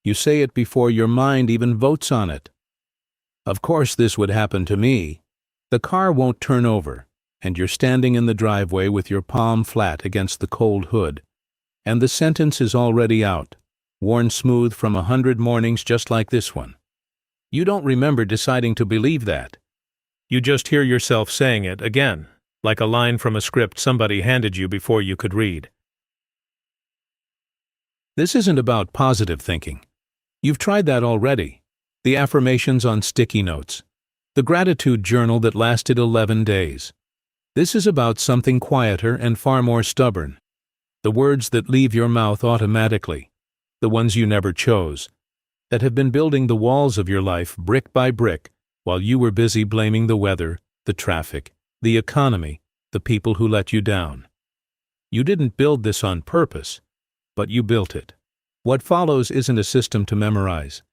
You say it before your mind even votes on it. Of course this would happen to me. The car won't turn over, and you're standing in the driveway with your palm flat against the cold hood, and the sentence is already out, worn smooth from 100 mornings just like this one. You don't remember deciding to believe that. You just hear yourself saying it again, like a line from a script somebody handed you before you could read. This isn't about positive thinking. You've tried that already. The affirmations on sticky notes. The gratitude journal that lasted 11 days. This is about something quieter and far more stubborn. The words that leave your mouth automatically. The ones you never chose. That have been building the walls of your life brick by brick while you were busy blaming the weather, the traffic, the economy, the people who let you down. You didn't build this on purpose, but you built it. What follows isn't a system to memorize.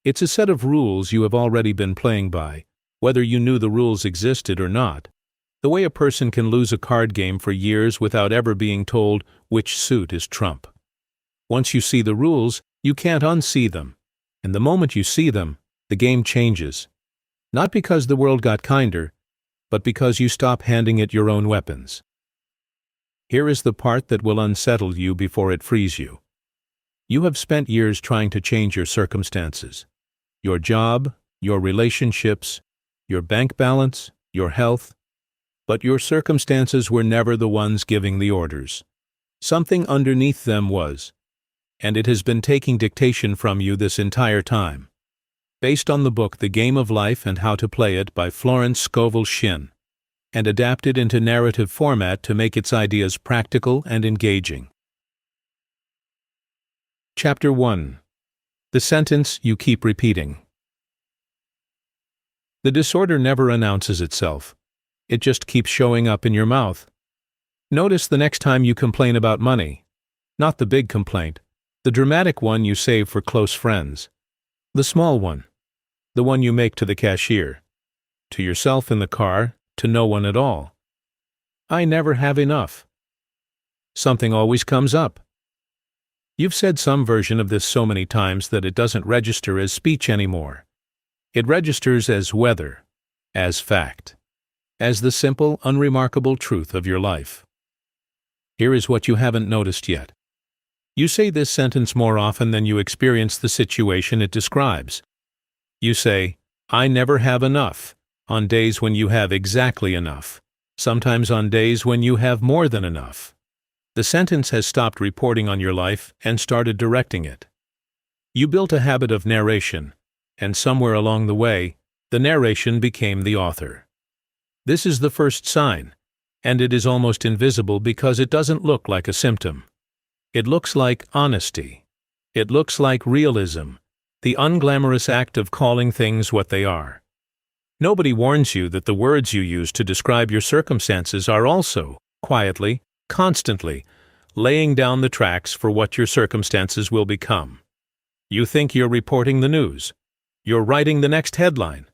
It's a set of rules you have already been playing by, whether you knew the rules existed or not. The way a person can lose a card game for years without ever being told which suit is trump. Once you see the rules, you can't unsee them. And the moment you see them, the game changes. Not because the world got kinder, but because you stop handing it your own weapons. Here is the part that will unsettle you before it frees you. You have spent years trying to change your circumstances. Your job, your relationships, your bank balance, your health. But your circumstances were never the ones giving the orders. Something underneath them was. And it has been taking dictation from you this entire time. Based on the book The Game of Life and How to Play It by Florence Scovel Shinn, and adapted into narrative format to make its ideas practical and engaging. Chapter 1. The sentence you keep repeating. The disorder never announces itself. It just keeps showing up in your mouth. Notice the next time you complain about money. Not the big complaint, the dramatic one you save for close friends. The small one. The one you make to the cashier. To yourself in the car, to no one at all. I never have enough. Something always comes up. You've said some version of this so many times that it doesn't register as speech anymore. It registers as weather, as fact, as the simple, unremarkable truth of your life. Here is what you haven't noticed yet. You say this sentence more often than you experience the situation it describes. You say, I never have enough, on days when you have exactly enough, sometimes on days when you have more than enough. The sentence has stopped reporting on your life and started directing it. You built a habit of narration, and somewhere along the way, the narration became the author. This is the first sign, and it is almost invisible because it doesn't look like a symptom. It looks like honesty. It looks like realism, the unglamorous act of calling things what they are. Nobody warns you that the words you use to describe your circumstances are also, quietly, constantly, laying down the tracks for what your circumstances will become. You think you're reporting the news. You're writing the next headline.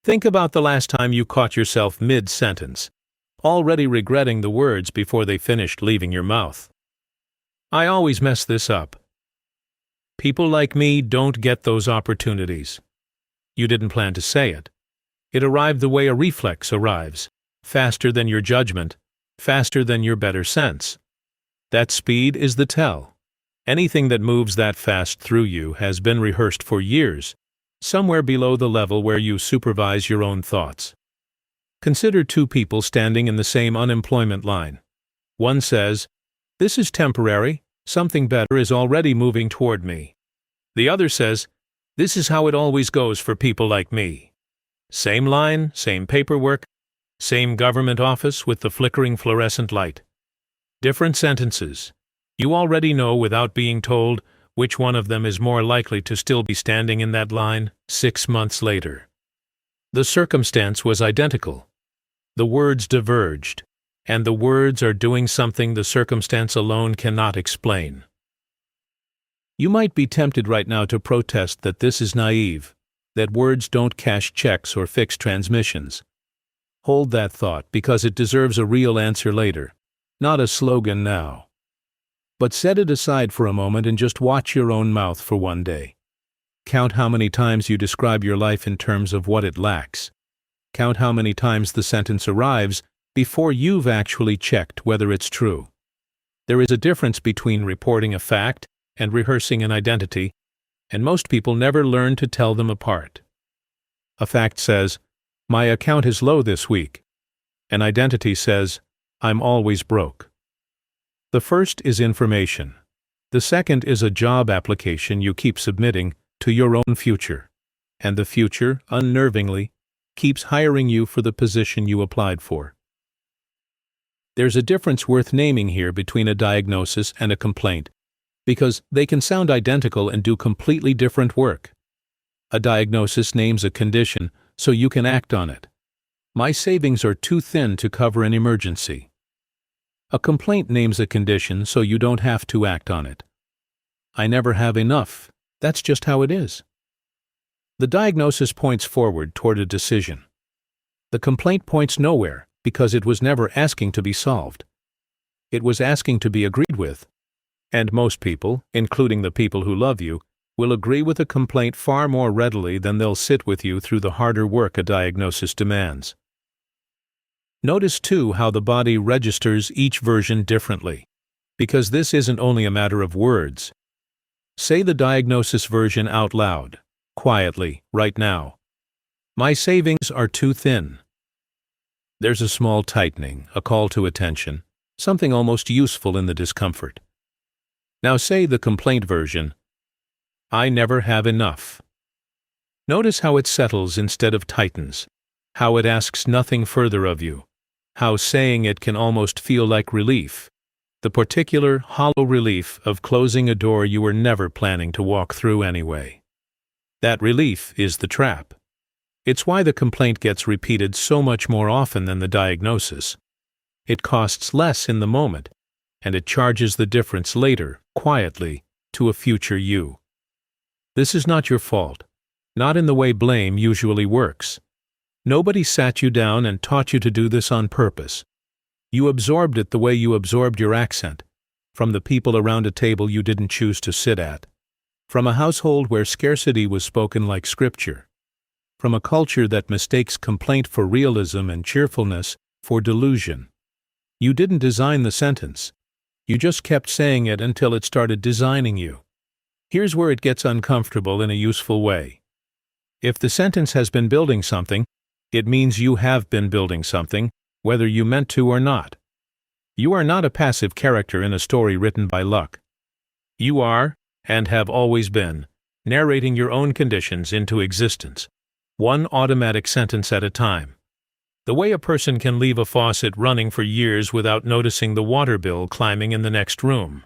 Think about the last time you caught yourself mid-sentence, already regretting the words before they finished leaving your mouth. I always mess this up. People like me don't get those opportunities. You didn't plan to say it. It arrived the way a reflex arrives, faster than your judgment, faster than your better sense. That speed is the tell. Anything that moves that fast through you has been rehearsed for years, somewhere below the level where you supervise your own thoughts. Consider two people standing in the same unemployment line. One says, "This is temporary, something better is already moving toward me." The other says, "This is how it always goes for people like me." Same line, same paperwork, same government office with the flickering fluorescent light. Different sentences. You already know without being told which one of them is more likely to still be standing in that line 6 months later. The circumstance was identical. The words diverged, and the words are doing something the circumstance alone cannot explain. You might be tempted right now to protest that this is naive, that words don't cash checks or fix transmissions. Hold that thought because it deserves a real answer later, not a slogan now. But set it aside for a moment and just watch your own mouth for one day. Count how many times you describe your life in terms of what it lacks. Count how many times the sentence arrives before you've actually checked whether it's true. There is a difference between reporting a fact and rehearsing an identity, and most people never learn to tell them apart. A fact says, "My account is low this week." An identity says, "I'm always broke." The first is information. The second is a job application you keep submitting to your own future, and the future, unnervingly, keeps hiring you for the position you applied for. There's a difference worth naming here between a diagnosis and a complaint, because they can sound identical and do completely different work. A diagnosis names a condition so you can act on it. My savings are too thin to cover an emergency. A complaint names a condition so you don't have to act on it. I never have enough. That's just how it is. The diagnosis points forward toward a decision. The complaint points nowhere because it was never asking to be solved. It was asking to be agreed with. And most people, including the people who love you, will agree with a complaint far more readily than they'll sit with you through the harder work a diagnosis demands. Notice, too, how the body registers each version differently, because this isn't only a matter of words. Say the diagnosis version out loud, quietly, right now. My savings are too thin. There's a small tightening, a call to attention, something almost useful in the discomfort. Now say the complaint version, I never have enough. Notice how it settles instead of tightens, how it asks nothing further of you, how saying it can almost feel like relief, the particular hollow relief of closing a door you were never planning to walk through anyway. That relief is the trap. It's why the complaint gets repeated so much more often than the diagnosis. It costs less in the moment, and it charges the difference later, quietly, to a future you. This is not your fault, not in the way blame usually works. Nobody sat you down and taught you to do this on purpose. You absorbed it the way you absorbed your accent, from the people around a table you didn't choose to sit at, from a household where scarcity was spoken like scripture, from a culture that mistakes complaint for realism and cheerfulness for delusion. You didn't design the sentence. You just kept saying it until it started designing you. Here's where it gets uncomfortable in a useful way. If the sentence has been building something, it means you have been building something, whether you meant to or not. You are not a passive character in a story written by luck. You are, and have always been, narrating your own conditions into existence, one automatic sentence at a time. The way a person can leave a faucet running for years without noticing the water bill climbing in the next room.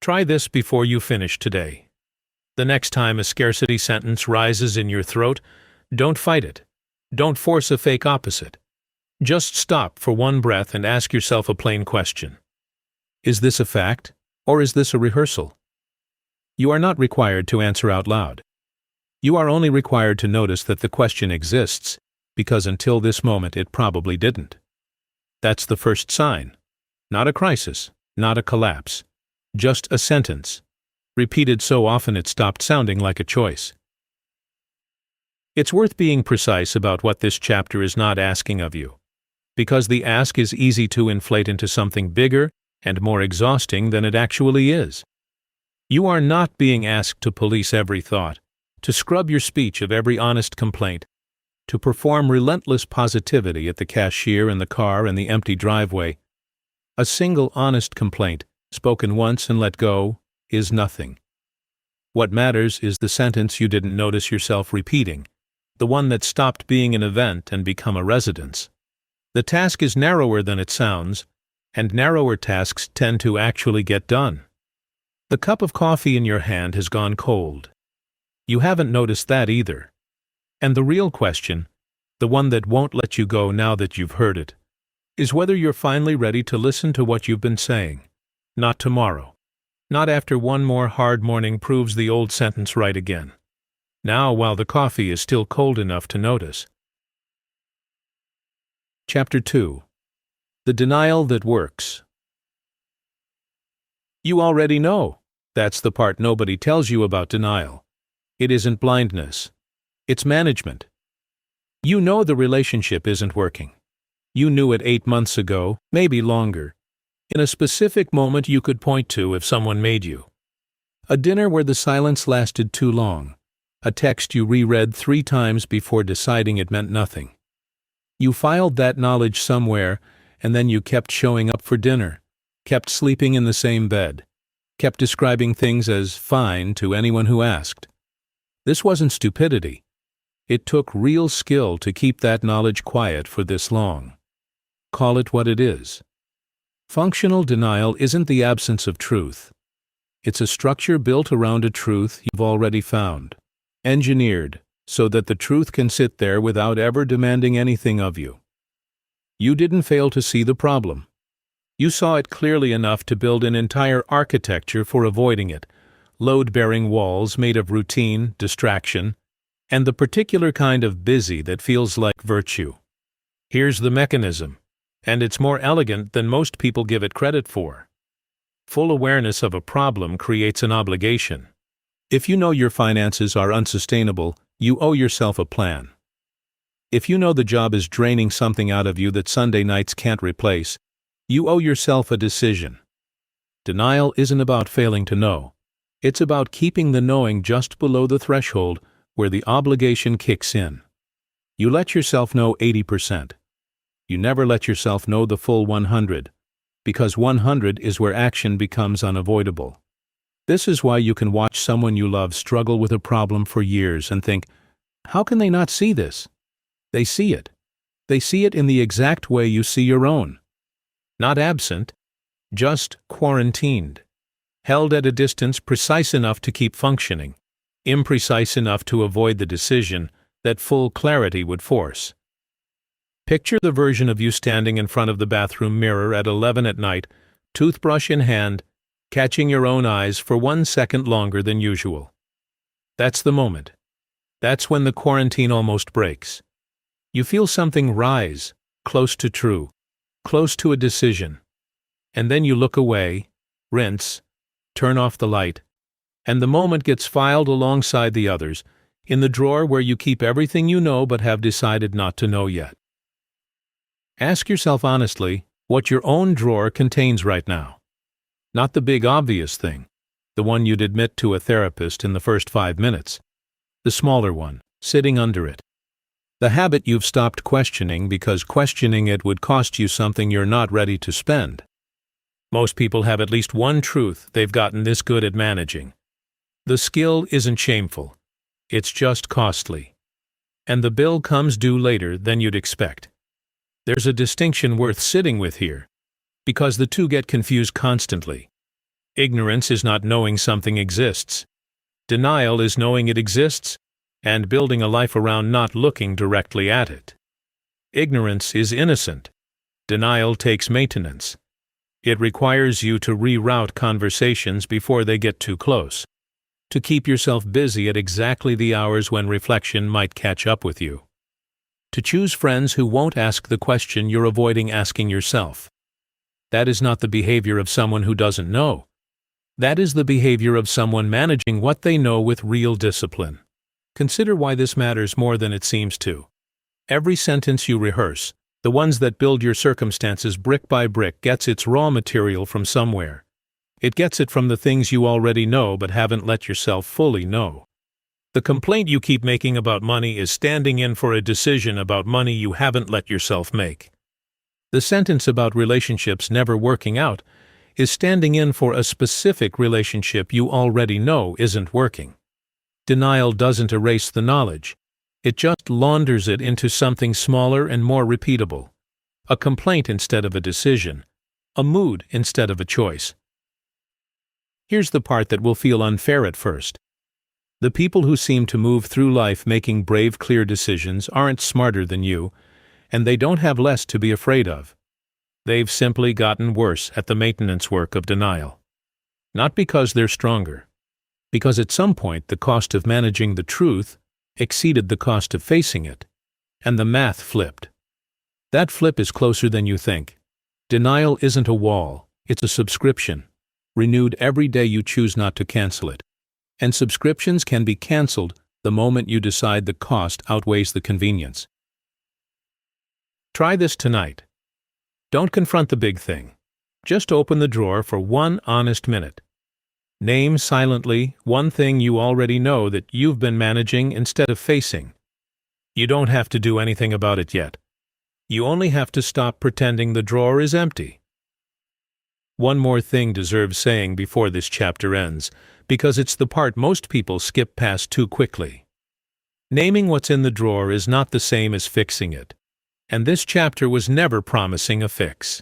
Try this before you finish today. The next time a scarcity sentence rises in your throat, don't fight it. Don't force a fake opposite. Just stop for one breath and ask yourself a plain question. Is this a fact, or is this a rehearsal? You are not required to answer out loud. You are only required to notice that the question exists, because until this moment it probably didn't. That's the first sign. Not a crisis, not a collapse. Just a sentence, repeated so often it stopped sounding like a choice. It's worth being precise about what this chapter is not asking of you, because the ask is easy to inflate into something bigger and more exhausting than it actually is. You are not being asked to police every thought, to scrub your speech of every honest complaint, to perform relentless positivity at the cashier in the car and the empty driveway. A single honest complaint, spoken once and let go, is nothing. What matters is the sentence you didn't notice yourself repeating, the one that stopped being an event and become a residence. The task is narrower than it sounds, and narrower tasks tend to actually get done. The cup of coffee in your hand has gone cold. You haven't noticed that either. And the real question, the one that won't let you go now that you've heard it, is whether you're finally ready to listen to what you've been saying. Not tomorrow. Not after one more hard morning proves the old sentence right again. Now, while the coffee is still cold enough to notice. Chapter 2. The Denial That Works. You already know. That's the part nobody tells you about denial. It isn't blindness. It's management. You know the relationship isn't working. You knew it 8 months ago, maybe longer. In a specific moment you could point to if someone made you. A dinner where the silence lasted too long. A text you reread 3 times before deciding it meant nothing. You filed that knowledge somewhere, and then you kept showing up for dinner, kept sleeping in the same bed, kept describing things as fine to anyone who asked. This wasn't stupidity. It took real skill to keep that knowledge quiet for this long. Call it what it is. Functional denial isn't the absence of truth. It's a structure built around a truth you've already found, engineered so that the truth can sit there without ever demanding anything of you. You didn't fail to see the problem. You saw it clearly enough to build an entire architecture for avoiding it, load-bearing walls made of routine, distraction, and the particular kind of busy that feels like virtue. Here's the mechanism, and it's more elegant than most people give it credit for. Full awareness of a problem creates an obligation. If you know your finances are unsustainable, you owe yourself a plan. If you know the job is draining something out of you that Sunday nights can't replace, you owe yourself a decision. Denial isn't about failing to know. It's about keeping the knowing just below the threshold where the obligation kicks in. You let yourself know 80%. You never let yourself know the full 100, because 100 is where action becomes unavoidable. This is why you can watch someone you love struggle with a problem for years and think, how can they not see this? They see it. They see it in the exact way you see your own. Not absent, just quarantined, held at a distance precise enough to keep functioning, imprecise enough to avoid the decision that full clarity would force. Picture the version of you standing in front of the bathroom mirror at 11 at night, toothbrush in hand, catching your own eyes for 1 second longer than usual. That's the moment. That's when the quarantine almost breaks. You feel something rise, close to true, close to a decision. And then you look away, rinse, turn off the light, and the moment gets filed alongside the others, in the drawer where you keep everything you know but have decided not to know yet. Ask yourself honestly what your own drawer contains right now. Not the big obvious thing, the one you'd admit to a therapist in the first 5 minutes. The smaller one, sitting under it. The habit you've stopped questioning because questioning it would cost you something you're not ready to spend. Most people have at least one truth they've gotten this good at managing. The skill isn't shameful. It's just costly. And the bill comes due later than you'd expect. There's a distinction worth sitting with here, because the two get confused constantly. Ignorance is not knowing something exists. Denial is knowing it exists and building a life around not looking directly at it. Ignorance is innocent. Denial takes maintenance. It requires you to reroute conversations before they get too close, to keep yourself busy at exactly the hours when reflection might catch up with you. To choose friends who won't ask the question you're avoiding asking yourself. That is not the behavior of someone who doesn't know. That is the behavior of someone managing what they know with real discipline. Consider why this matters more than it seems to. Every sentence you rehearse, the ones that build your circumstances brick by brick, gets its raw material from somewhere. It gets it from the things you already know but haven't let yourself fully know. The complaint you keep making about money is standing in for a decision about money you haven't let yourself make. The sentence about relationships never working out is standing in for a specific relationship you already know isn't working. Denial doesn't erase the knowledge. It just launders it into something smaller and more repeatable. A complaint instead of a decision. A mood instead of a choice. Here's the part that will feel unfair at first. The people who seem to move through life making brave, clear decisions aren't smarter than you, and they don't have less to be afraid of. They've simply gotten worse at the maintenance work of denial. Not because they're stronger, because at some point the cost of managing the truth exceeded the cost of facing it, and the math flipped. That flip is closer than you think. Denial isn't a wall, it's a subscription, renewed every day you choose not to cancel it. and subscriptions can be canceled the moment you decide the cost outweighs the convenience. Try this tonight. Don't confront the big thing. Just open the drawer for 1 honest minute. Name silently one thing you already know that you've been managing instead of facing. You don't have to do anything about it yet. You only have to stop pretending the drawer is empty. One more thing deserves saying before this chapter ends, because it's the part most people skip past too quickly. Naming what's in the drawer is not the same as fixing it, and this chapter was never promising a fix.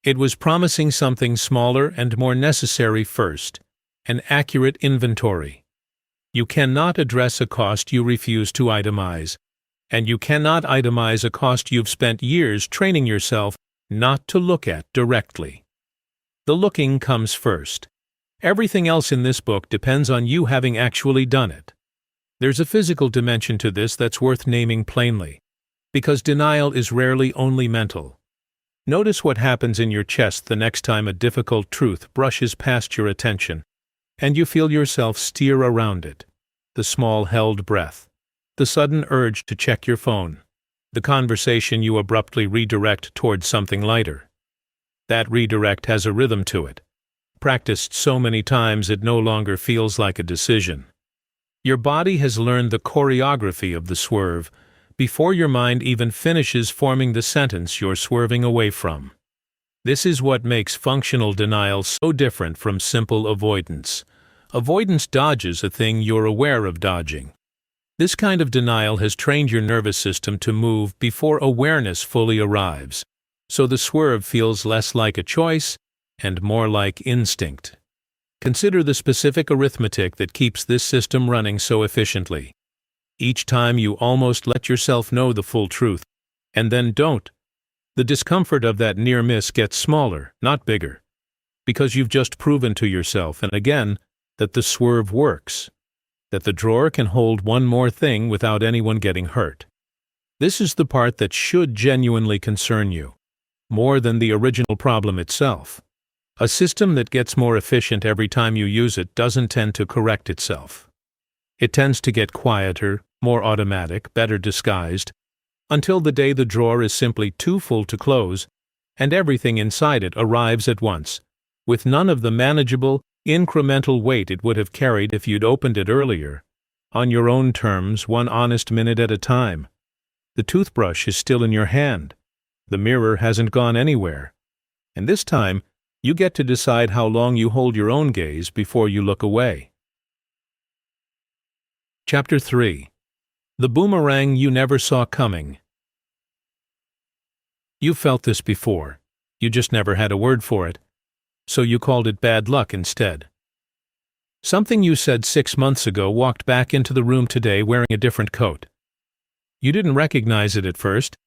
It was promising something smaller and more necessary first, an accurate inventory. You cannot address a cost you refuse to itemize, and you cannot itemize a cost you've spent years training yourself not to look at directly. The looking comes first. Everything else in this book depends on you having actually done it. There's a physical dimension to this that's worth naming plainly, because denial is rarely only mental. Notice what happens in your chest the next time a difficult truth brushes past your attention, and you feel yourself steer around it. The small held breath, the sudden urge to check your phone, the conversation you abruptly redirect towards something lighter. That redirect has a rhythm to it, practiced so many times it no longer feels like a decision. Your body has learned the choreography of the swerve before your mind even finishes forming the sentence you're swerving away from. This is what makes functional denial so different from simple avoidance. Avoidance dodges a thing you're aware of dodging. This kind of denial has trained your nervous system to move before awareness fully arrives, so the swerve feels less like a choice and more like instinct. Consider the specific arithmetic that keeps this system running so efficiently. Each time you almost let yourself know the full truth, and then don't, the discomfort of that near miss gets smaller, not bigger, because you've just proven to yourself and again that the swerve works, that the drawer can hold one more thing without anyone getting hurt. This is the part that should genuinely concern you, more than the original problem itself. A system that gets more efficient every time you use it doesn't tend to correct itself. It tends to get quieter, more automatic, better disguised, until the day the drawer is simply too full to close, and everything inside it arrives at once, with none of the manageable, incremental weight it would have carried if you'd opened it earlier, on your own terms, 1 honest minute at a time. The toothbrush is still in your hand. The mirror hasn't gone anywhere. And this time, you get to decide how long you hold your own gaze before you look away. Chapter 3. The Boomerang You Never Saw Coming. You've felt this before. You just never had a word for it, so you called it bad luck instead. Something you said 6 months ago walked back into the room today wearing a different coat. You didn't recognize it at first.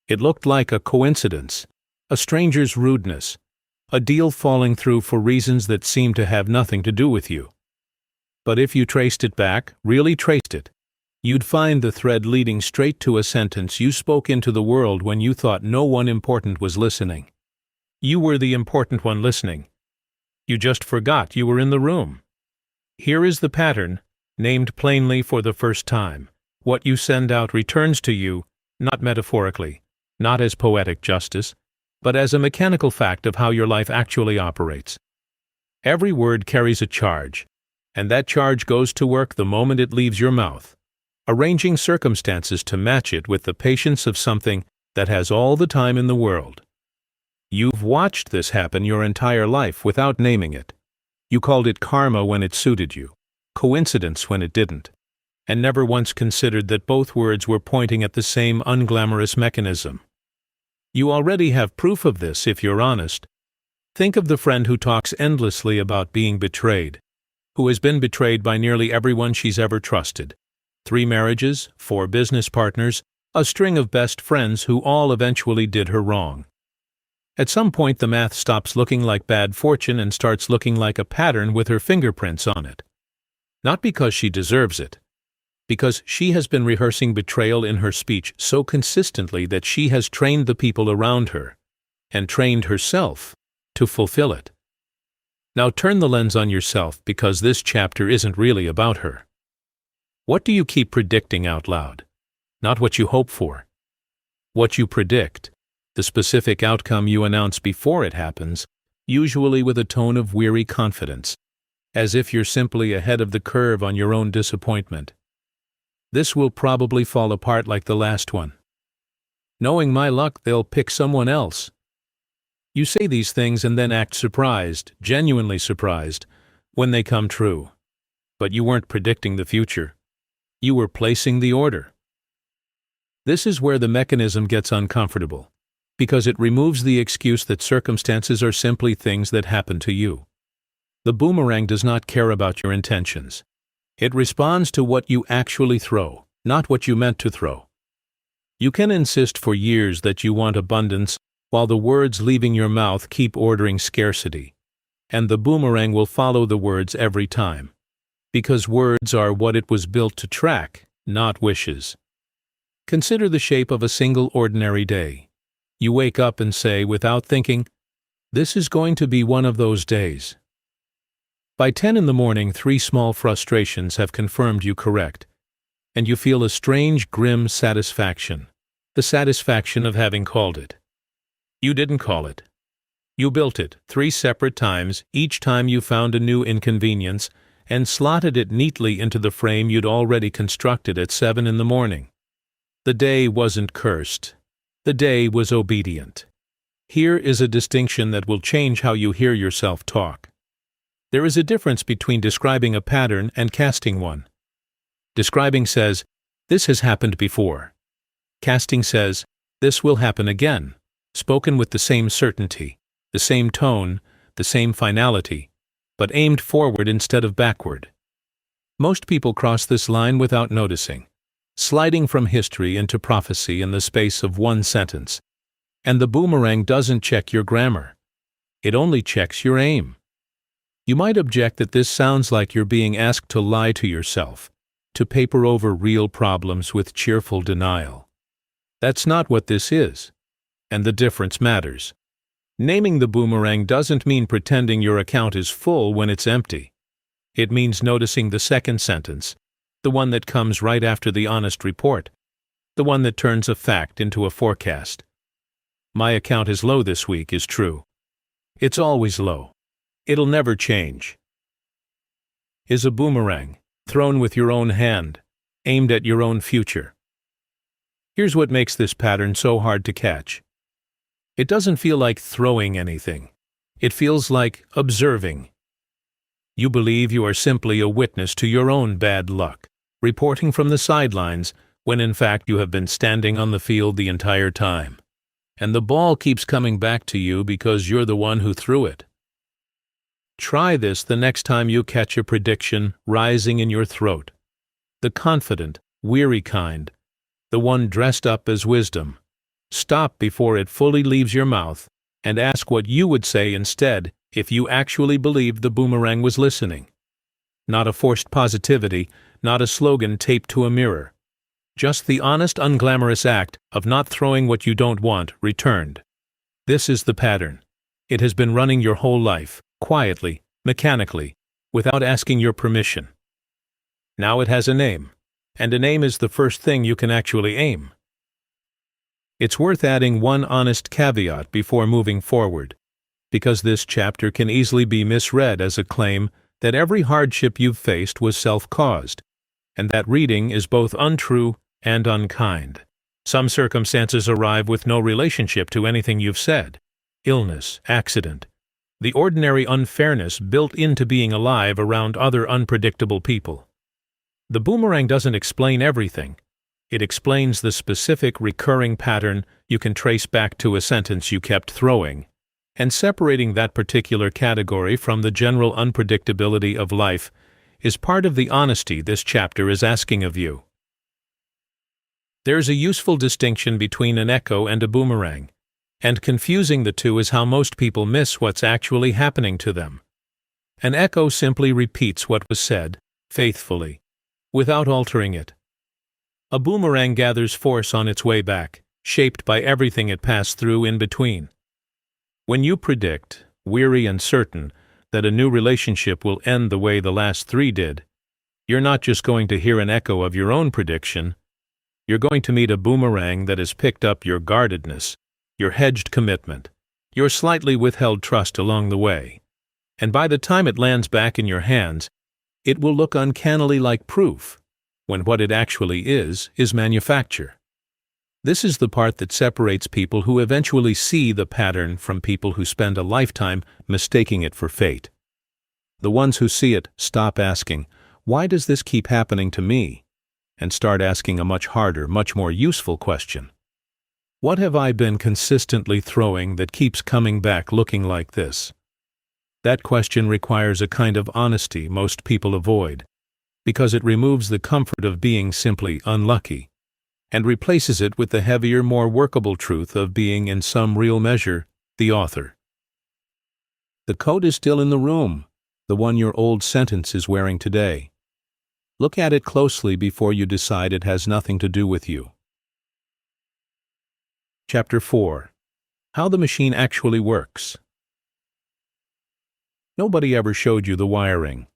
It looked like a coincidence, a stranger's rudeness, a deal falling through for reasons that seemed to have nothing to do with you. But if you traced it back, really traced it, you'd find the thread leading straight to a sentence you spoke into the world when you thought no one important was listening. You were the important one listening. You just forgot you were in the room. Here is the pattern, named plainly for the first time. What you send out returns to you, not metaphorically, not as poetic justice, but as a mechanical fact of how your life actually operates. Every word carries a charge, and that charge goes to work the moment it leaves your mouth, arranging circumstances to match it with the patience of something that has all the time in the world. You've watched this happen your entire life without naming it. You called it karma when it suited you, coincidence when it didn't, and never once considered that both words were pointing at the same unglamorous mechanism. You already have proof of this if you're honest. Think of the friend who talks endlessly about being betrayed, who has been betrayed by nearly everyone she's ever trusted. 3 marriages, 4 business partners, a string of best friends who all eventually did her wrong. At some point the math stops looking like bad fortune and starts looking like a pattern with her fingerprints on it. Not because she deserves it, because she has been rehearsing betrayal in her speech so consistently that she has trained the people around her, and trained herself, to fulfill it. Now turn the lens on yourself, because this chapter isn't really about her. What do you keep predicting out loud? Not what you hope for. What you predict, the specific outcome you announce before it happens, usually with a tone of weary confidence, as if you're simply ahead of the curve on your own disappointment. This will probably fall apart like the last one. Knowing my luck, they'll pick someone else. You say these things and then act surprised, genuinely surprised, when they come true. But you weren't predicting the future. You were placing the order. This is where the mechanism gets uncomfortable, because it removes the excuse that circumstances are simply things that happen to you. The boomerang does not care about your intentions. It responds to what you actually throw, not what you meant to throw. You can insist for years that you want abundance, while the words leaving your mouth keep ordering scarcity, and the boomerang will follow the words every time, because words are what it was built to track, not wishes. Consider the shape of a single ordinary day. You wake up and say, without thinking, "This is going to be one of those days." By 10 in the morning, 3 small frustrations have confirmed you correct, and you feel a strange, grim satisfaction, the satisfaction of having called it. You didn't call it. You built it 3 separate times, each time you found a new inconvenience, and slotted it neatly into the frame you'd already constructed at 7 in the morning. The day wasn't cursed. The day was obedient. Here is a distinction that will change how you hear yourself talk. There is a difference between describing a pattern and casting one. Describing says, "This has happened before." Casting says, "This will happen again," spoken with the same certainty, the same tone, the same finality, but aimed forward instead of backward. Most people cross this line without noticing, sliding from history into prophecy in the space of one sentence. And the boomerang doesn't check your grammar. It only checks your aim. You might object that this sounds like you're being asked to lie to yourself, to paper over real problems with cheerful denial. That's not what this is, and the difference matters. Naming the boomerang doesn't mean pretending your account is full when it's empty. It means noticing the second sentence, the one that comes right after the honest report, the one that turns a fact into a forecast. "My account is low this week" is true. It's always low. It'll never change. Is a boomerang, thrown with your own hand, aimed at your own future. Here's what makes this pattern so hard to catch. It doesn't feel like throwing anything. It feels like observing. You believe you are simply a witness to your own bad luck, reporting from the sidelines, when in fact you have been standing on the field the entire time. And the ball keeps coming back to you because you're the one who threw it. Try this the next time you catch a prediction rising in your throat. The confident, weary kind, the one dressed up as wisdom. Stop before it fully leaves your mouth and ask what you would say instead if you actually believed the boomerang was listening. Not a forced positivity, not a slogan taped to a mirror. Just the honest, unglamorous act of not throwing what you don't want returned. This is the pattern. It has been running your whole life, quietly, mechanically, without asking your permission. Now it has a name, and a name is the first thing you can actually aim. It's worth adding one honest caveat before moving forward, because this chapter can easily be misread as a claim that every hardship you've faced was self-caused, and that reading is both untrue and unkind. Some circumstances arrive with no relationship to anything you've said. Illness, accident, the ordinary unfairness built into being alive around other unpredictable people. The boomerang doesn't explain everything. It explains the specific recurring pattern you can trace back to a sentence you kept throwing, and separating that particular category from the general unpredictability of life is part of the honesty this chapter is asking of you. There's a useful distinction between an echo and a boomerang, and confusing the two is how most people miss what's actually happening to them. An echo simply repeats what was said, faithfully, without altering it. A boomerang gathers force on its way back, shaped by everything it passed through in between. When you predict, weary and certain, that a new relationship will end the way the last three did, you're not just going to hear an echo of your own prediction. You're going to meet a boomerang that has picked up your guardedness, your hedged commitment, your slightly withheld trust along the way. And by the time it lands back in your hands, it will look uncannily like proof, when what it actually is manufacture. This is the part that separates people who eventually see the pattern from people who spend a lifetime mistaking it for fate. The ones who see it stop asking, "Why does this keep happening to me?" and start asking a much harder, much more useful question. What have I been consistently throwing that keeps coming back looking like this? That question requires a kind of honesty most people avoid, because it removes the comfort of being simply unlucky, and replaces it with the heavier, more workable truth of being, in some real measure, the author. The coat is still in the room, the one your old sentence is wearing today. Look at it closely before you decide it has nothing to do with you. Chapter 4. How the Machine Actually Works. Nobody ever showed you the wiring.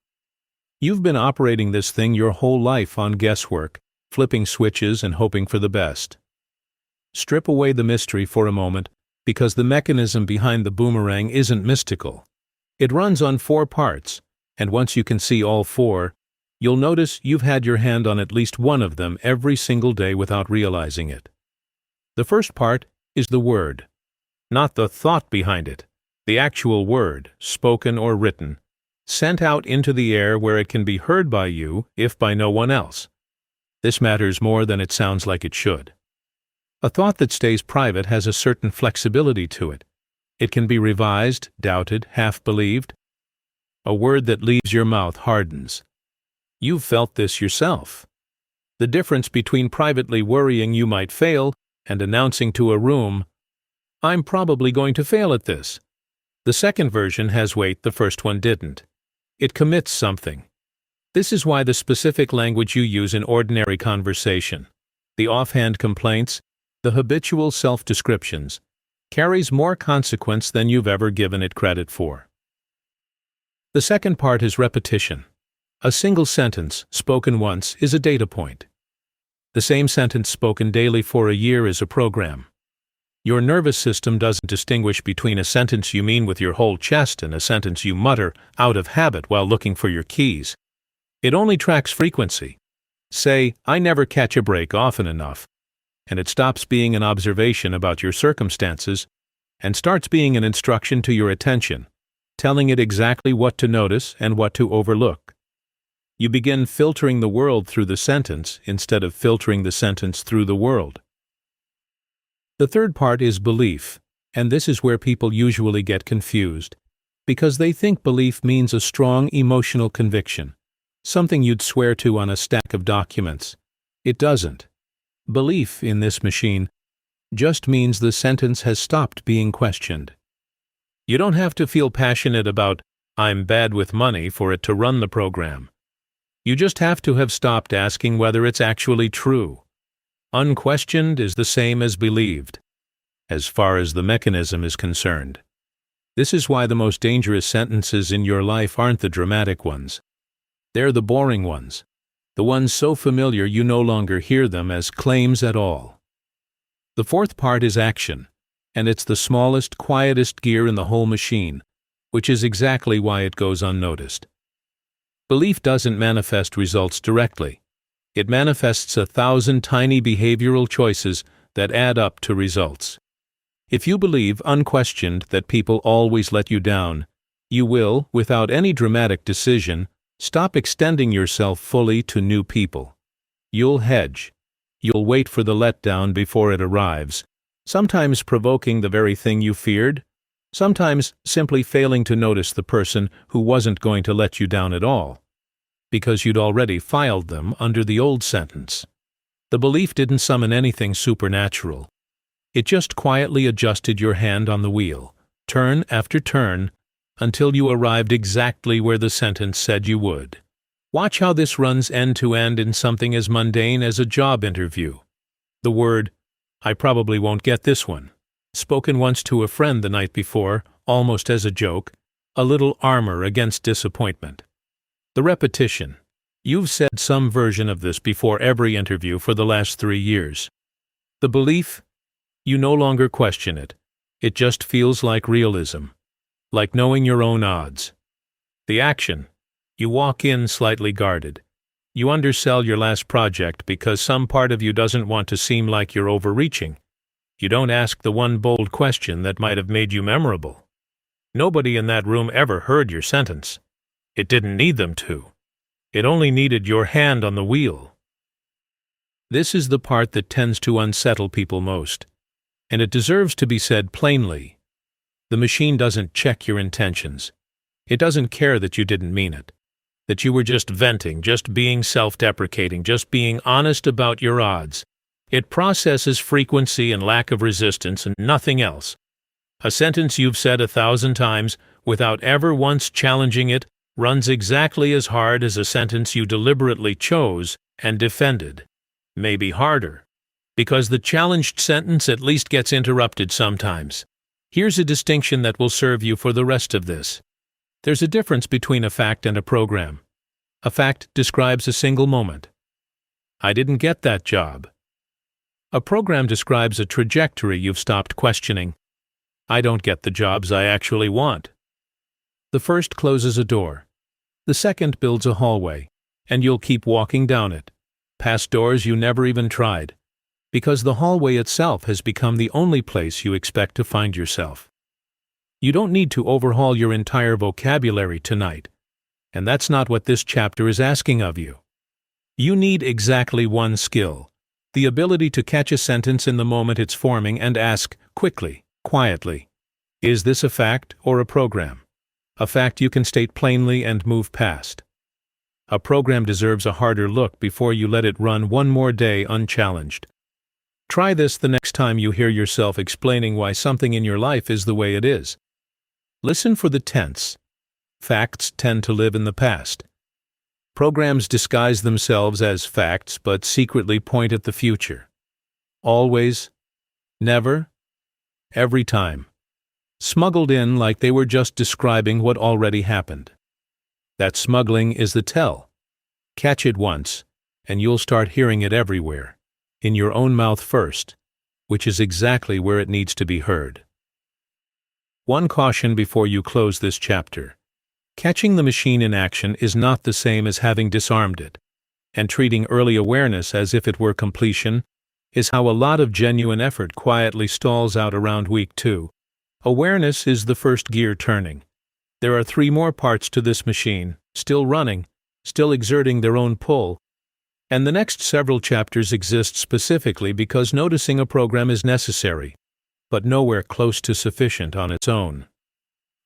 You've been operating this thing your whole life on guesswork, flipping switches and hoping for the best. Strip away the mystery for a moment, because the mechanism behind the boomerang isn't mystical. It runs on 4 parts, and once you can see all 4, you'll notice you've had your hand on at least one of them every single day without realizing it. The first part is the word. Not the thought behind it, the actual word, spoken or written, sent out into the air where it can be heard by you, if by no one else. This matters more than it sounds like it should. A thought that stays private has a certain flexibility to it. It can be revised, doubted, half-believed. A word that leaves your mouth hardens. You've felt this yourself. The difference between privately worrying you might fail and announcing to a room, "I'm probably going to fail at this." The second version has weight, the first one didn't. It commits something. This is why the specific language you use in ordinary conversation, the offhand complaints, the habitual self-descriptions, carries more consequence than you've ever given it credit for. The second part is repetition. A single sentence, spoken once, is a data point. The same sentence spoken daily for a year is a program. Your nervous system doesn't distinguish between a sentence you mean with your whole chest and a sentence you mutter out of habit while looking for your keys. It only tracks frequency. Say, "I never catch a break" often enough, and it stops being an observation about your circumstances and starts being an instruction to your attention, telling it exactly what to notice and what to overlook. You begin filtering the world through the sentence instead of filtering the sentence through the world. The third part is belief, and this is where people usually get confused, because they think belief means a strong emotional conviction, something you'd swear to on a stack of documents. It doesn't. Belief in this machine just means the sentence has stopped being questioned. You don't have to feel passionate about "I'm bad with money" for it to run the program. You just have to have stopped asking whether it's actually true. Unquestioned is the same as believed, as far as the mechanism is concerned. This is why the most dangerous sentences in your life aren't the dramatic ones. They're the boring ones, the ones so familiar you no longer hear them as claims at all. The fourth part is action, and it's the smallest, quietest gear in the whole machine, which is exactly why it goes unnoticed. Belief doesn't manifest results directly. It manifests 1,000 tiny behavioral choices that add up to results. If you believe, unquestioned, that people always let you down, you will, without any dramatic decision, stop extending yourself fully to new people. You'll hedge. You'll wait for the letdown before it arrives, sometimes provoking the very thing you feared, sometimes simply failing to notice the person who wasn't going to let you down at all, because you'd already filed them under the old sentence. The belief didn't summon anything supernatural. It just quietly adjusted your hand on the wheel, turn after turn, until you arrived exactly where the sentence said you would. Watch how this runs end-to-end in something as mundane as a job interview. The word, "I probably won't get this one," spoken once to a friend the night before, almost as a joke, a little armor against disappointment. The repetition. You've said some version of this before every interview for the last 3 years. The belief. You no longer question it. It just feels like realism. Like knowing your own odds. The action. You walk in slightly guarded. You undersell your last project because some part of you doesn't want to seem like you're overreaching. You don't ask the one bold question that might have made you memorable. Nobody in that room ever heard your sentence. It didn't need them to. It only needed your hand on the wheel. This is the part that tends to unsettle people most, and it deserves to be said plainly. The machine doesn't check your intentions. It doesn't care that you didn't mean it, that you were just venting, just being self-deprecating, just being honest about your odds. It processes frequency and lack of resistance and nothing else. A sentence you've said 1,000 times without ever once challenging it runs exactly as hard as a sentence you deliberately chose and defended. Maybe harder, because the challenged sentence at least gets interrupted sometimes. Here's a distinction that will serve you for the rest of this. There's a difference between a fact and a program. A fact describes a single moment. I didn't get that job. A program describes a trajectory you've stopped questioning. I don't get the jobs I actually want. The first closes a door. The second builds a hallway, and you'll keep walking down it, past doors you never even tried, because the hallway itself has become the only place you expect to find yourself. You don't need to overhaul your entire vocabulary tonight, and that's not what this chapter is asking of you. You need exactly one skill, the ability to catch a sentence in the moment it's forming and ask, quickly, quietly, is this a fact or a program? A fact you can state plainly and move past. A program deserves a harder look before you let it run one more day unchallenged. Try this the next time you hear yourself explaining why something in your life is the way it is. Listen for the tense. Facts tend to live in the past. Programs disguise themselves as facts but secretly point at the future. Always, never, every time. Smuggled in like they were just describing what already happened. That smuggling is the tell. Catch it once, and you'll start hearing it everywhere, in your own mouth first, which is exactly where it needs to be heard. One caution before you close this chapter. Catching the machine in action is not the same as having disarmed it, and treating early awareness as if it were completion is how a lot of genuine effort quietly stalls out around week 2. Awareness is the first gear turning. There are 3 more parts to this machine, still running, still exerting their own pull, and the next several chapters exist specifically because noticing a program is necessary, but nowhere close to sufficient on its own.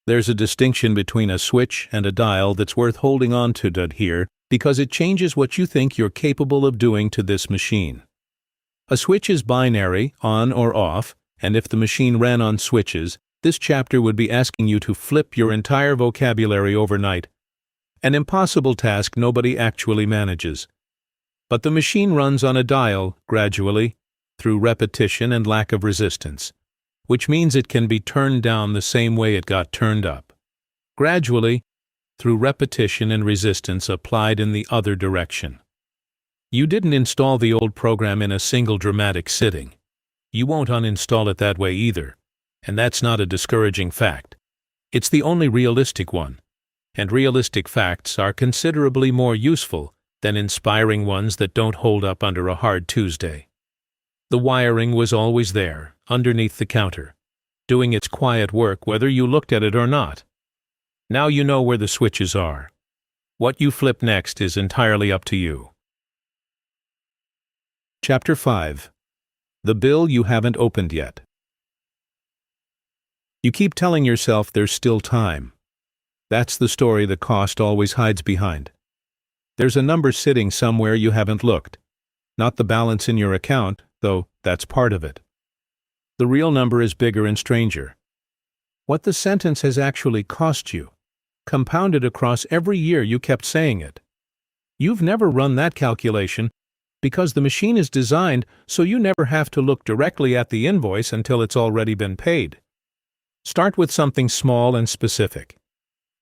There's a distinction between a switch and a dial that's worth holding on to here because it changes what you think you're capable of doing to this machine. A switch is binary, on or off, and if the machine ran on switches, this chapter would be asking you to flip your entire vocabulary overnight, an impossible task nobody actually manages. But the machine runs on a dial, gradually, through repetition and lack of resistance, which means it can be turned down the same way it got turned up. Gradually, through repetition and resistance applied in the other direction. You didn't install the old program in a single dramatic sitting. You won't uninstall it that way either, and that's not a discouraging fact. It's the only realistic one, and realistic facts are considerably more useful than inspiring ones that don't hold up under a hard Tuesday. The wiring was always there, underneath the counter, doing its quiet work whether you looked at it or not. Now you know where the switches are. What you flip next is entirely up to you. Chapter 5. The bill you haven't opened yet. You keep telling yourself there's still time. That's the story the cost always hides behind. There's a number sitting somewhere you haven't looked. Not the balance in your account, though that's part of it. The real number is bigger and stranger. What the sentence has actually cost you, compounded across every year you kept saying it. You've never run that calculation because the machine is designed so you never have to look directly at the invoice until it's already been paid. Start with something small and specific.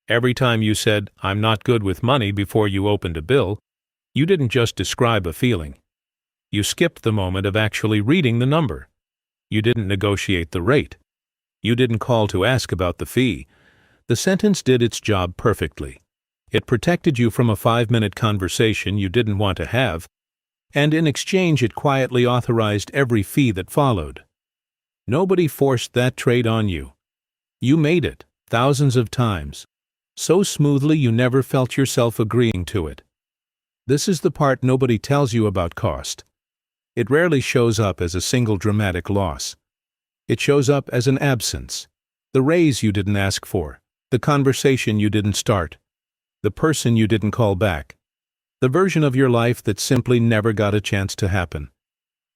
Every time you said, "I'm not good with money" before you opened a bill, you didn't just describe a feeling. You skipped the moment of actually reading the number. You didn't negotiate the rate. You didn't call to ask about the fee. The sentence did its job perfectly. It protected you from a 5-minute conversation you didn't want to have, and in exchange it quietly authorized every fee that followed. Nobody forced that trade on you. You made it, thousands of times, so smoothly you never felt yourself agreeing to it. This is the part nobody tells you about cost. It rarely shows up as a single dramatic loss. It shows up as an absence, the raise you didn't ask for, the conversation you didn't start, the person you didn't call back, the version of your life that simply never got a chance to happen.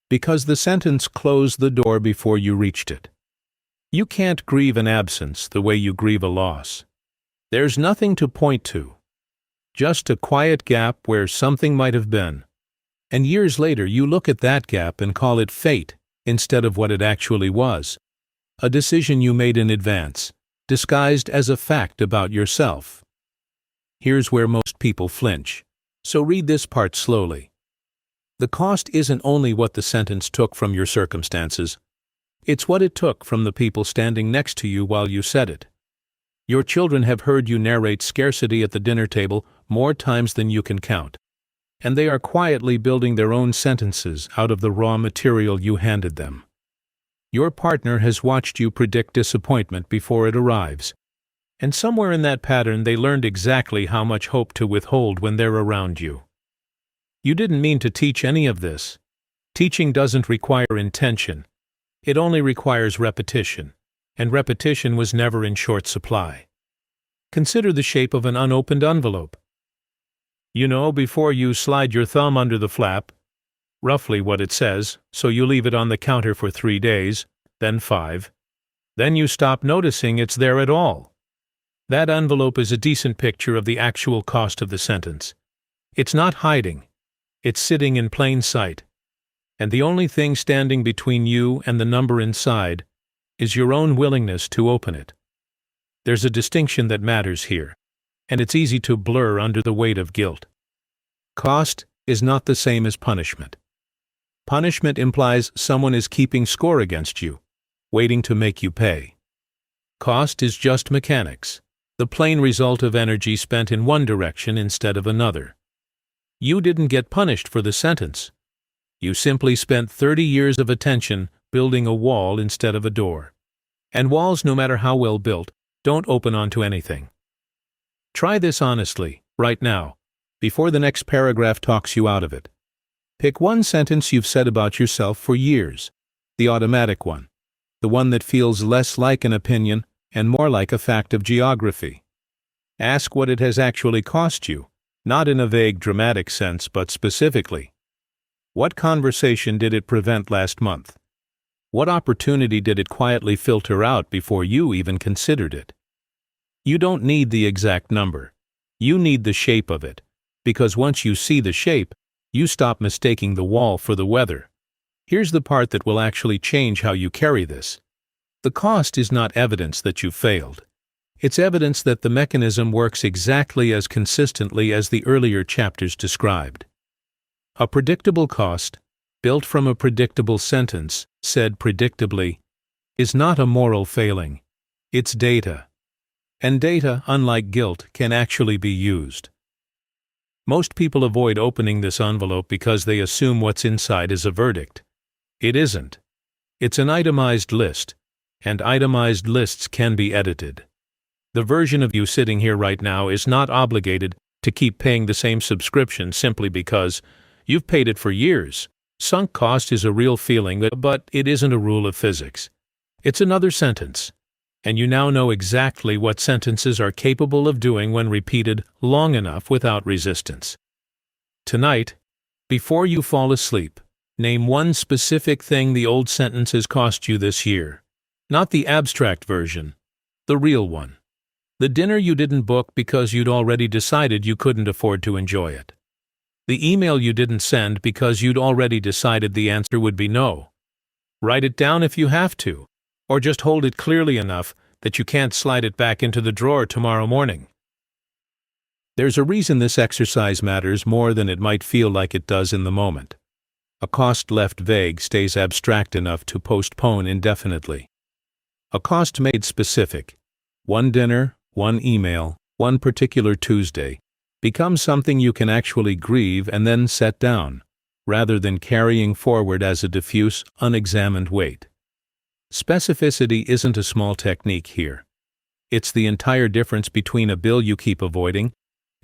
Because the sentence closed the door before you reached it. You can't grieve an absence the way you grieve a loss. There's nothing to point to. Just a quiet gap where something might have been. And years later you look at that gap and call it fate instead of what it actually was. A decision you made in advance, disguised as a fact about yourself. Here's where most people flinch. So read this part slowly. The cost isn't only what the sentence took from your circumstances. It's what it took from the people standing next to you while you said it. Your children have heard you narrate scarcity at the dinner table more times than you can count, and they are quietly building their own sentences out of the raw material you handed them. Your partner has watched you predict disappointment before it arrives, and somewhere in that pattern they learned exactly how much hope to withhold when they're around you. You didn't mean to teach any of this. Teaching doesn't require intention. It only requires repetition, and repetition was never in short supply. Consider the shape of an unopened envelope. You know, before you slide your thumb under the flap, roughly what it says, so you leave it on the counter for 3 days, then 5. Then you stop noticing it's there at all. That envelope is a decent picture of the actual cost of the sentence. It's not hiding. It's sitting in plain sight. And the only thing standing between you and the number inside is your own willingness to open it. There's a distinction that matters here, and it's easy to blur under the weight of guilt. Cost is not the same as punishment. Punishment implies someone is keeping score against you, waiting to make you pay. Cost is just mechanics, the plain result of energy spent in one direction instead of another. You didn't get punished for the sentence. You simply spent 30 years of attention building a wall instead of a door. And walls, no matter how well built, don't open onto anything. Try this honestly, right now, before the next paragraph talks you out of it. Pick one sentence you've said about yourself for years, the automatic one, the one that feels less like an opinion and more like a fact of geography. Ask what it has actually cost you, not in a vague dramatic sense, but specifically. What conversation did it prevent last month? What opportunity did it quietly filter out before you even considered it? You don't need the exact number. You need the shape of it, because once you see the shape, you stop mistaking the wall for the weather. Here's the part that will actually change how you carry this. The cost is not evidence that you failed. It's evidence that the mechanism works exactly as consistently as the earlier chapters described. A predictable cost, built from a predictable sentence, said predictably, is not a moral failing. It's data. And data, unlike guilt, can actually be used. Most people avoid opening this envelope because they assume what's inside is a verdict. It isn't. It's an itemized list, and itemized lists can be edited. The version of you sitting here right now is not obligated to keep paying the same subscription simply because you've paid it for years. Sunk cost is a real feeling, but it isn't a rule of physics. It's another sentence, and you now know exactly what sentences are capable of doing when repeated long enough without resistance. Tonight, before you fall asleep, name one specific thing the old sentences cost you this year. Not the abstract version, the real one. The dinner you didn't book because you'd already decided you couldn't afford to enjoy it. The email you didn't send because you'd already decided the answer would be no. Write it down if you have to, or just hold it clearly enough that you can't slide it back into the drawer tomorrow morning. There's a reason this exercise matters more than it might feel like it does in the moment. A cost left vague stays abstract enough to postpone indefinitely. A cost made specific, one dinner, one email, one particular Tuesday, becomes something you can actually grieve and then set down, rather than carrying forward as a diffuse, unexamined weight. Specificity isn't a small technique here. It's the entire difference between a bill you keep avoiding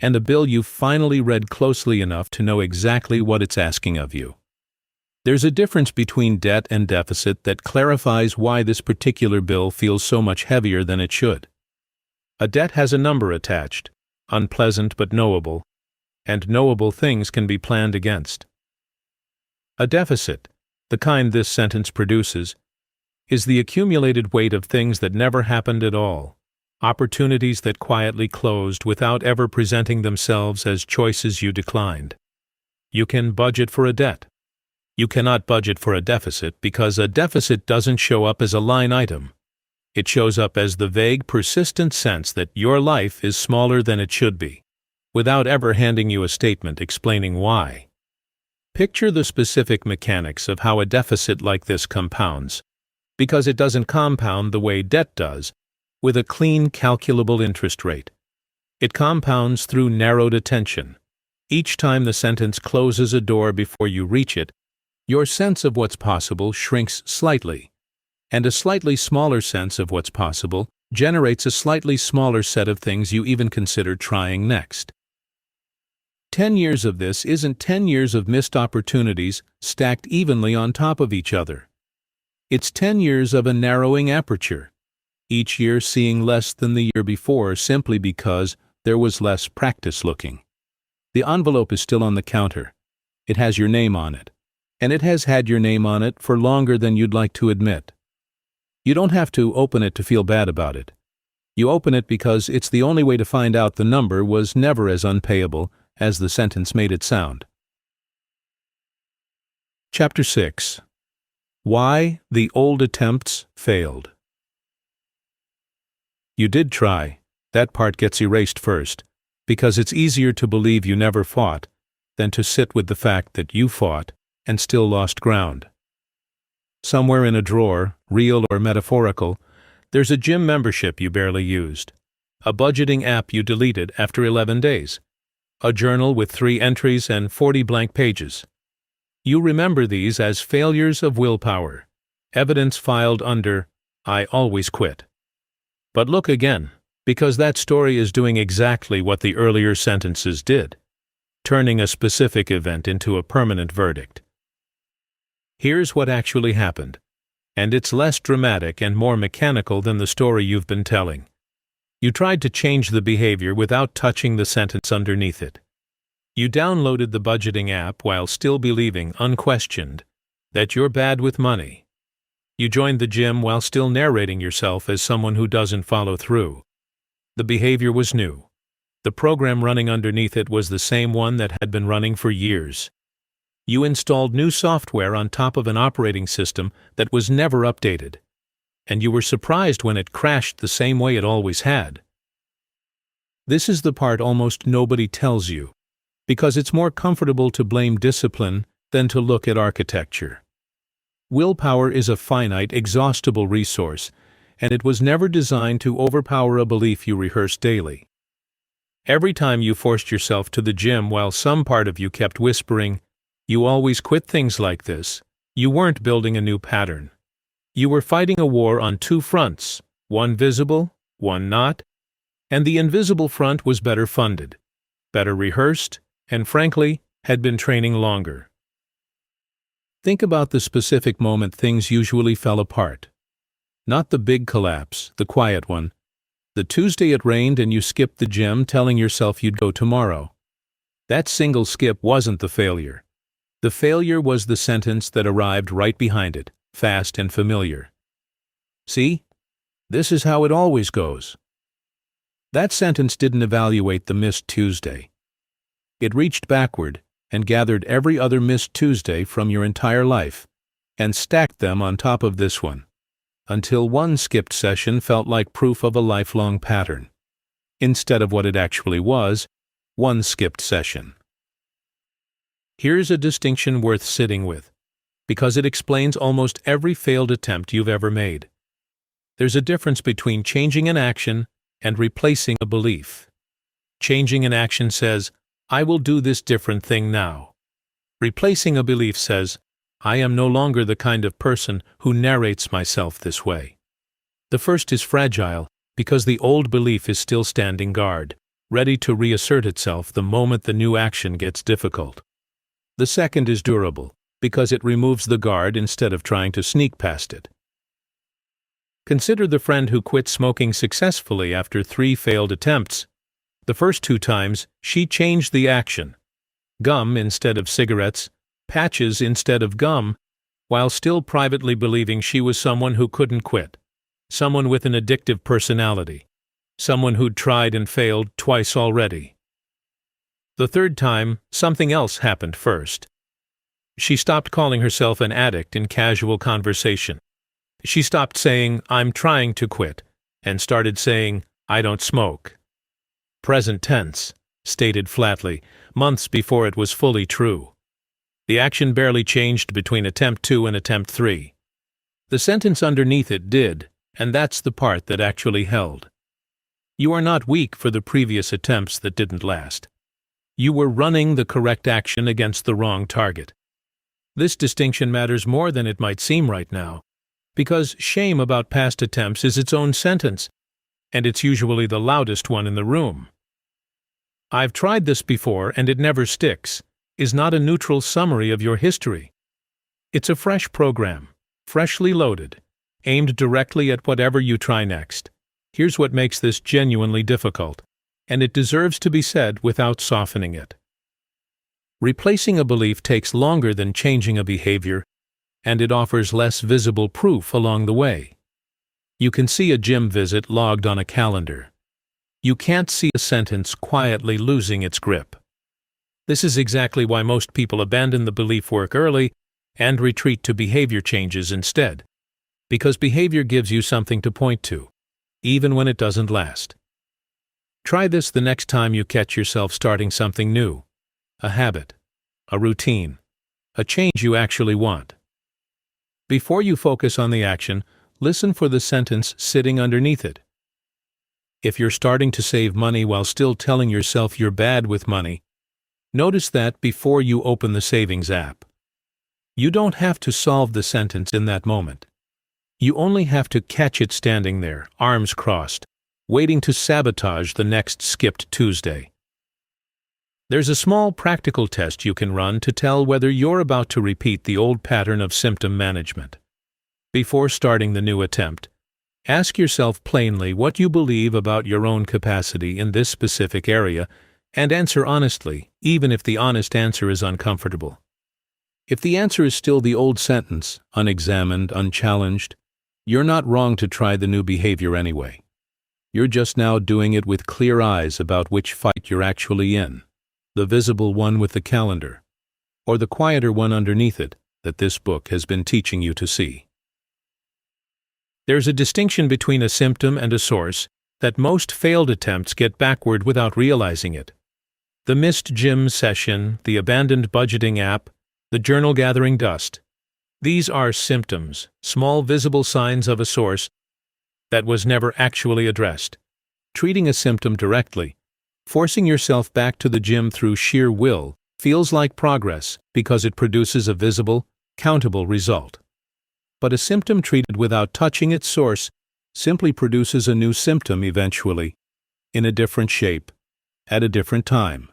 and a bill you've finally read closely enough to know exactly what it's asking of you. There's a difference between debt and deficit that clarifies why this particular bill feels so much heavier than it should. A debt has a number attached, unpleasant but knowable, and knowable things can be planned against. A deficit, the kind this sentence produces, is the accumulated weight of things that never happened at all, opportunities that quietly closed without ever presenting themselves as choices you declined. You can budget for a debt. You cannot budget for a deficit because a deficit doesn't show up as a line item. It shows up as the vague, persistent sense that your life is smaller than it should be, without ever handing you a statement explaining why. Picture the specific mechanics of how a deficit like this compounds, because it doesn't compound the way debt does, with a clean, calculable interest rate. It compounds through narrowed attention. Each time the sentence closes a door before you reach it, your sense of what's possible shrinks slightly, and a slightly smaller sense of what's possible generates a slightly smaller set of things you even consider trying next. 10 years of this isn't 10 years of missed opportunities stacked evenly on top of each other. It's 10 years of a narrowing aperture, each year seeing less than the year before simply because there was less practice looking. The envelope is still on the counter. It has your name on it, and it has had your name on it for longer than you'd like to admit. You don't have to open it to feel bad about it. You open it because it's the only way to find out the number was never as unpayable as the sentence made it sound. Chapter 6. Why the Old Attempts Failed. You did try. That part gets erased first, because it's easier to believe you never fought than to sit with the fact that you fought and still lost ground. Somewhere in a drawer, real or metaphorical, there's a gym membership you barely used, a budgeting app you deleted after 11 days, a journal with 3 entries and 40 blank pages. You remember these as failures of willpower, evidence filed under "I always quit." But look again, because that story is doing exactly what the earlier sentences did, turning a specific event into a permanent verdict. Here's what actually happened, and it's less dramatic and more mechanical than the story you've been telling. You tried to change the behavior without touching the sentence underneath it. You downloaded the budgeting app while still believing, unquestioned, that you're bad with money. You joined the gym while still narrating yourself as someone who doesn't follow through. The behavior was new. The program running underneath it was the same one that had been running for years. You installed new software on top of an operating system that was never updated, and you were surprised when it crashed the same way it always had. This is the part almost nobody tells you, because it's more comfortable to blame discipline than to look at architecture. Willpower is a finite, exhaustible resource, and it was never designed to overpower a belief you rehearse daily. Every time you forced yourself to the gym while some part of you kept whispering, "You always quit things like this," you weren't building a new pattern. You were fighting a war on 2 fronts, one visible, one not, and the invisible front was better funded, better rehearsed, and frankly, had been training longer. Think about the specific moment things usually fell apart. Not the big collapse, the quiet one. The Tuesday it rained and you skipped the gym telling yourself you'd go tomorrow. That single skip wasn't the failure. The failure was the sentence that arrived right behind it, fast and familiar. "See? This is how it always goes." That sentence didn't evaluate the missed Tuesday. It reached backward and gathered every other missed Tuesday from your entire life and stacked them on top of this one, until one skipped session felt like proof of a lifelong pattern. Instead of what it actually was, one skipped session. Here's a distinction worth sitting with, because it explains almost every failed attempt you've ever made. There's a difference between changing an action and replacing a belief. Changing an action says, I will do this different thing now. Replacing a belief says, I am no longer the kind of person who narrates myself this way. The first is fragile because the old belief is still standing guard, ready to reassert itself the moment the new action gets difficult. The second is durable because it removes the guard instead of trying to sneak past it. Consider the friend who quit smoking successfully after 3 failed attempts. The first 2 times, she changed the action. Gum instead of cigarettes, patches instead of gum, while still privately believing she was someone who couldn't quit, someone with an addictive personality, someone who'd tried and failed twice already. The third time, something else happened first. She stopped calling herself an addict in casual conversation. She stopped saying, I'm trying to quit, and started saying, I don't smoke. Present tense, stated flatly, months before it was fully true. The action barely changed between attempt 2 and attempt 3. The sentence underneath it did, and that's the part that actually held. You are not weak for the previous attempts that didn't last. You were running the correct action against the wrong target. This distinction matters more than it might seem right now, because shame about past attempts is its own sentence, and it's usually the loudest one in the room. I've tried this before and it never sticks is not a neutral summary of your history. It's a fresh program, freshly loaded, aimed directly at whatever you try next. Here's what makes this genuinely difficult, and it deserves to be said without softening it. Replacing a belief takes longer than changing a behavior, and it offers less visible proof along the way. You can see a gym visit logged on a calendar. You can't see a sentence quietly losing its grip. This is exactly why most people abandon the belief work early and retreat to behavior changes instead, because behavior gives you something to point to, even when it doesn't last. Try this the next time you catch yourself starting something new, a habit, a routine, a change you actually want. Before you focus on the action, listen for the sentence sitting underneath it. If you're starting to save money while still telling yourself you're bad with money, notice that before you open the savings app. You don't have to solve the sentence in that moment. You only have to catch it standing there, arms crossed, waiting to sabotage the next skipped Tuesday. There's a small practical test you can run to tell whether you're about to repeat the old pattern of symptom management. Before starting the new attempt, ask yourself plainly what you believe about your own capacity in this specific area, and answer honestly, even if the honest answer is uncomfortable. If the answer is still the old sentence, unexamined, unchallenged, you're not wrong to try the new behavior anyway. You're just now doing it with clear eyes about which fight you're actually in, the visible one with the calendar, or the quieter one underneath it that this book has been teaching you to see. There's a distinction between a symptom and a source that most failed attempts get backward without realizing it. The missed gym session, the abandoned budgeting app, the journal gathering dust. These are symptoms, small visible signs of a source that was never actually addressed. Treating a symptom directly, forcing yourself back to the gym through sheer will, feels like progress because it produces a visible, countable result. But a symptom treated without touching its source simply produces a new symptom eventually, in a different shape, at a different time.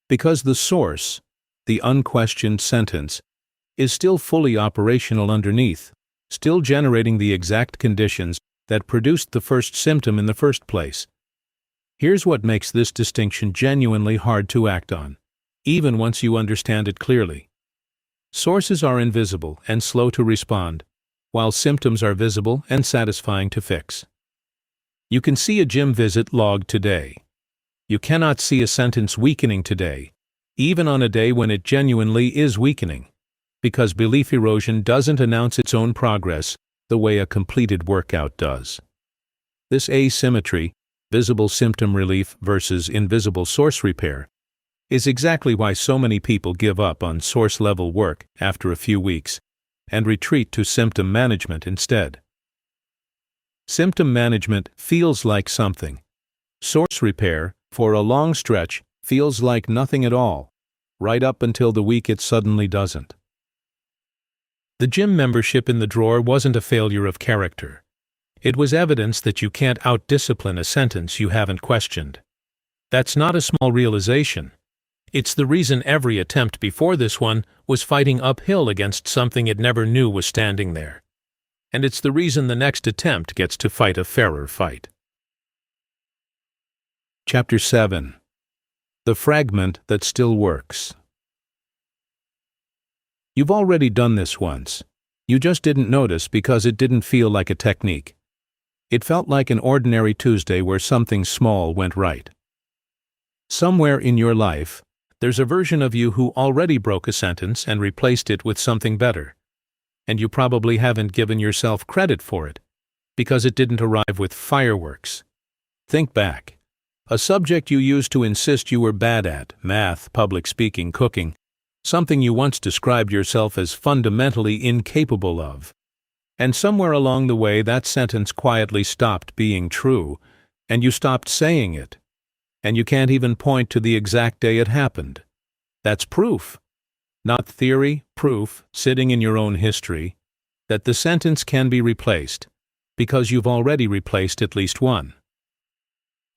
Because the source, the unquestioned sentence, is still fully operational underneath, still generating the exact conditions that produced the first symptom in the first place. Here's what makes this distinction genuinely hard to act on, even once you understand it clearly. Sources are invisible and slow to respond, while symptoms are visible and satisfying to fix. You can see a gym visit logged today. You cannot see a sentence weakening today, even on a day when it genuinely is weakening, because belief erosion doesn't announce its own progress the way a completed workout does. This asymmetry, visible symptom relief versus invisible source repair, is exactly why so many people give up on source-level work after a few weeks and retreat to symptom management instead. Symptom management feels like something. Source repair, for a long stretch, feels like nothing at all, right up until the week it suddenly doesn't. The gym membership in the drawer wasn't a failure of character. It was evidence that you can't out-discipline a sentence you haven't questioned. That's not a small realization. It's the reason every attempt before this one was fighting uphill against something it never knew was standing there. And it's the reason the next attempt gets to fight a fairer fight. Chapter 7. The Fragment That Still Works. You've already done this once. You just didn't notice because it didn't feel like a technique. It felt like an ordinary Tuesday where something small went right. Somewhere in your life, there's a version of you who already broke a sentence and replaced it with something better. And you probably haven't given yourself credit for it, because it didn't arrive with fireworks. Think back. A subject you used to insist you were bad at, math, public speaking, cooking, something you once described yourself as fundamentally incapable of. And somewhere along the way that sentence quietly stopped being true, and you stopped saying it. And you can't even point to the exact day it happened. That's proof. Not theory, proof, sitting in your own history, that the sentence can be replaced, because you've already replaced at least one.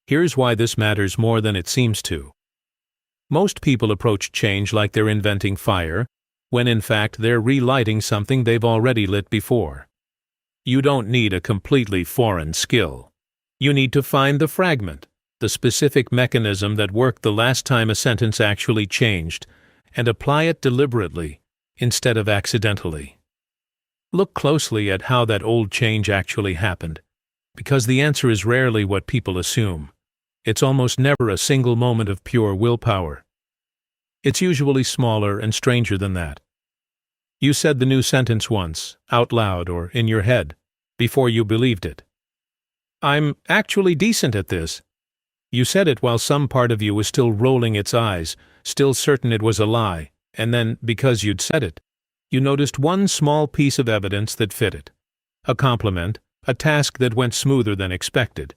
Here's why this matters more than it seems to. Most people approach change like they're inventing fire, when in fact they're relighting something they've already lit before. You don't need a completely foreign skill. You need to find the fragment, the specific mechanism that worked the last time a sentence actually changed, and apply it deliberately, instead of accidentally. Look closely at how that old change actually happened, because the answer is rarely what people assume. It's almost never a single moment of pure willpower. It's usually smaller and stranger than that. You said the new sentence once, out loud or in your head, before you believed it. I'm actually decent at this. You said it while some part of you was still rolling its eyes, still certain it was a lie, and then, because you'd said it, you noticed one small piece of evidence that fit it. A compliment, a task that went smoother than expected.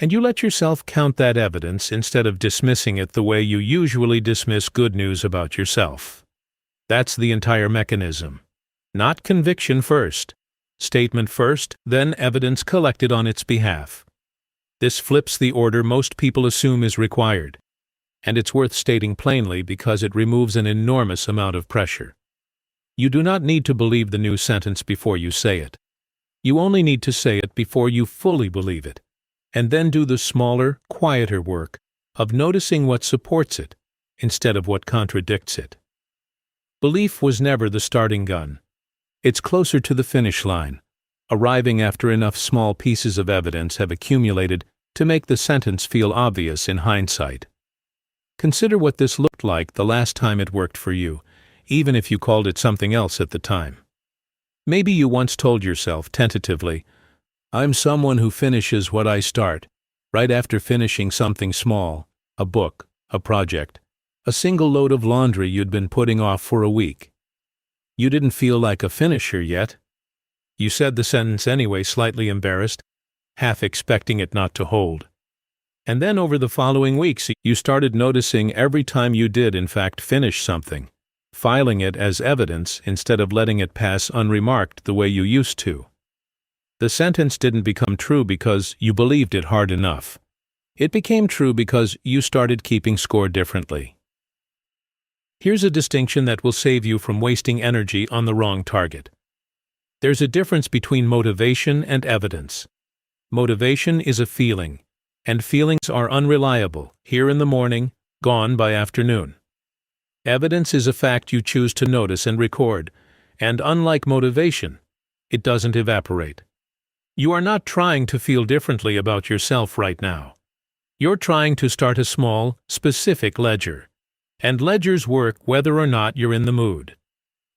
And you let yourself count that evidence instead of dismissing it the way you usually dismiss good news about yourself. That's the entire mechanism. Not conviction first. Statement first, then evidence collected on its behalf. This flips the order most people assume is required. And it's worth stating plainly because it removes an enormous amount of pressure. You do not need to believe the new sentence before you say it. You only need to say it before you fully believe it, and then do the smaller, quieter work of noticing what supports it instead of what contradicts it. Belief was never the starting gun. It's closer to the finish line, arriving after enough small pieces of evidence have accumulated to make the sentence feel obvious in hindsight. Consider what this looked like the last time it worked for you, even if you called it something else at the time. Maybe you once told yourself, tentatively, I'm someone who finishes what I start, right after finishing something small, a book, a project, a single load of laundry you'd been putting off for a week. You didn't feel like a finisher yet. You said the sentence anyway, slightly embarrassed, half expecting it not to hold. And then over the following weeks, you started noticing every time you did in fact finish something, filing it as evidence instead of letting it pass unremarked the way you used to. The sentence didn't become true because you believed it hard enough. It became true because you started keeping score differently. Here's a distinction that will save you from wasting energy on the wrong target. There's a difference between motivation and evidence. Motivation is a feeling, and feelings are unreliable, here in the morning, gone by afternoon. Evidence is a fact you choose to notice and record, and unlike motivation, it doesn't evaporate. You are not trying to feel differently about yourself right now. You're trying to start a small, specific ledger, and ledgers work whether or not you're in the mood.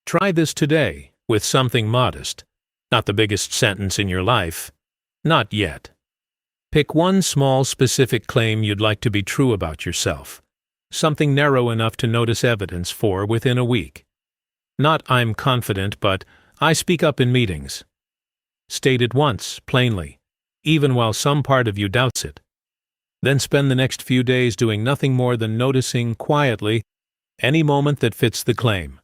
Try this today, with something modest, not the biggest sentence in your life, not yet. Pick one small, specific claim you'd like to be true about yourself. something narrow enough to notice evidence for within a week. Not "I'm confident," but "I speak up in meetings." State it once, plainly, even while some part of you doubts it. Then spend the next few days doing nothing more than noticing, quietly, any moment that fits the claim,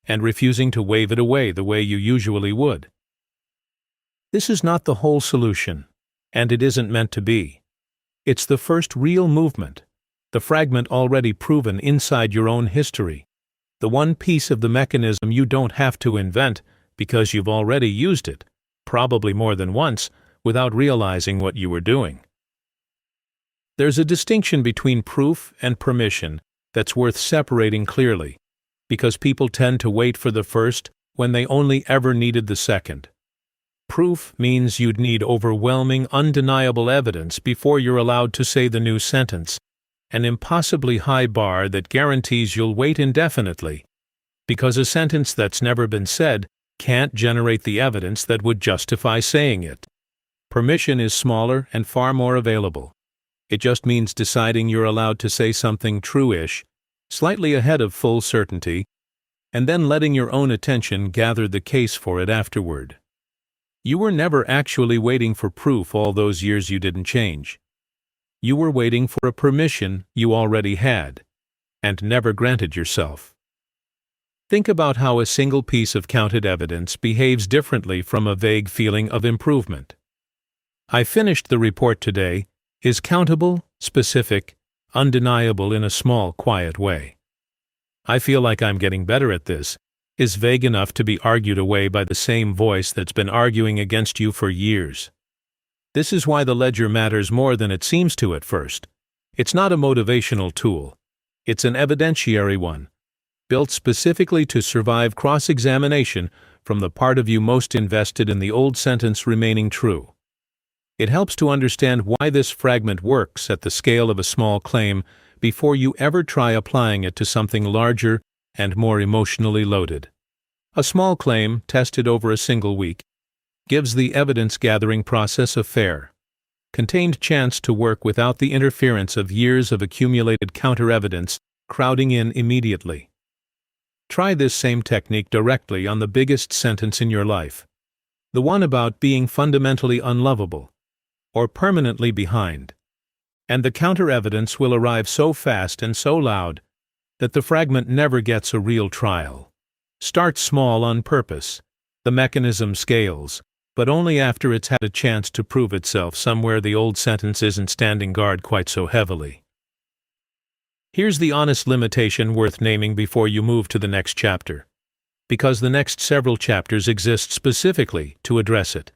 and refusing to wave it away the way you usually would. This is not the whole solution, and it isn't meant to be. It's the first real movement, the fragment already proven inside your own history, the one piece of the mechanism you don't have to invent because you've already used it, probably more than once, without realizing what you were doing. There's a distinction between proof and permission that's worth separating clearly, because people tend to wait for the first when they only ever needed the second. Proof means you'd need overwhelming, undeniable evidence before you're allowed to say the new sentence, an impossibly high bar that guarantees you'll wait indefinitely, because a sentence that's never been said can't generate the evidence that would justify saying it. Permission is smaller and far more available. It just means deciding you're allowed to say something true-ish, slightly ahead of full certainty, and then letting your own attention gather the case for it afterward. You were never actually waiting for proof all those years you didn't change. You were waiting for a permission you already had, and never granted yourself. Think about how a single piece of counted evidence behaves differently from a vague feeling of improvement. "I finished the report today" is countable, specific, undeniable in a small, quiet way. "I feel like I'm getting better at this" is vague enough to be argued away by the same voice that's been arguing against you for years. This is why the ledger matters more than it seems to at first. It's not a motivational tool. It's an evidentiary one, built specifically to survive cross-examination from the part of you most invested in the old sentence remaining true. It helps to understand why this fragment works at the scale of a small claim before you ever try applying it to something larger and more emotionally loaded. A small claim, tested over a single week, gives the evidence-gathering process a fair, contained chance to work without the interference of years of accumulated counter-evidence crowding in immediately. Try this same technique directly on the biggest sentence in your life, the one about being fundamentally unlovable, or permanently behind, and the counter-evidence will arrive so fast and so loud that the fragment never gets a real trial. Start small on purpose. The mechanism scales, but only after it's had a chance to prove itself somewhere the old sentence isn't standing guard quite so heavily. Here's the honest limitation worth naming before you move to the next chapter, because the next several chapters exist specifically to address it.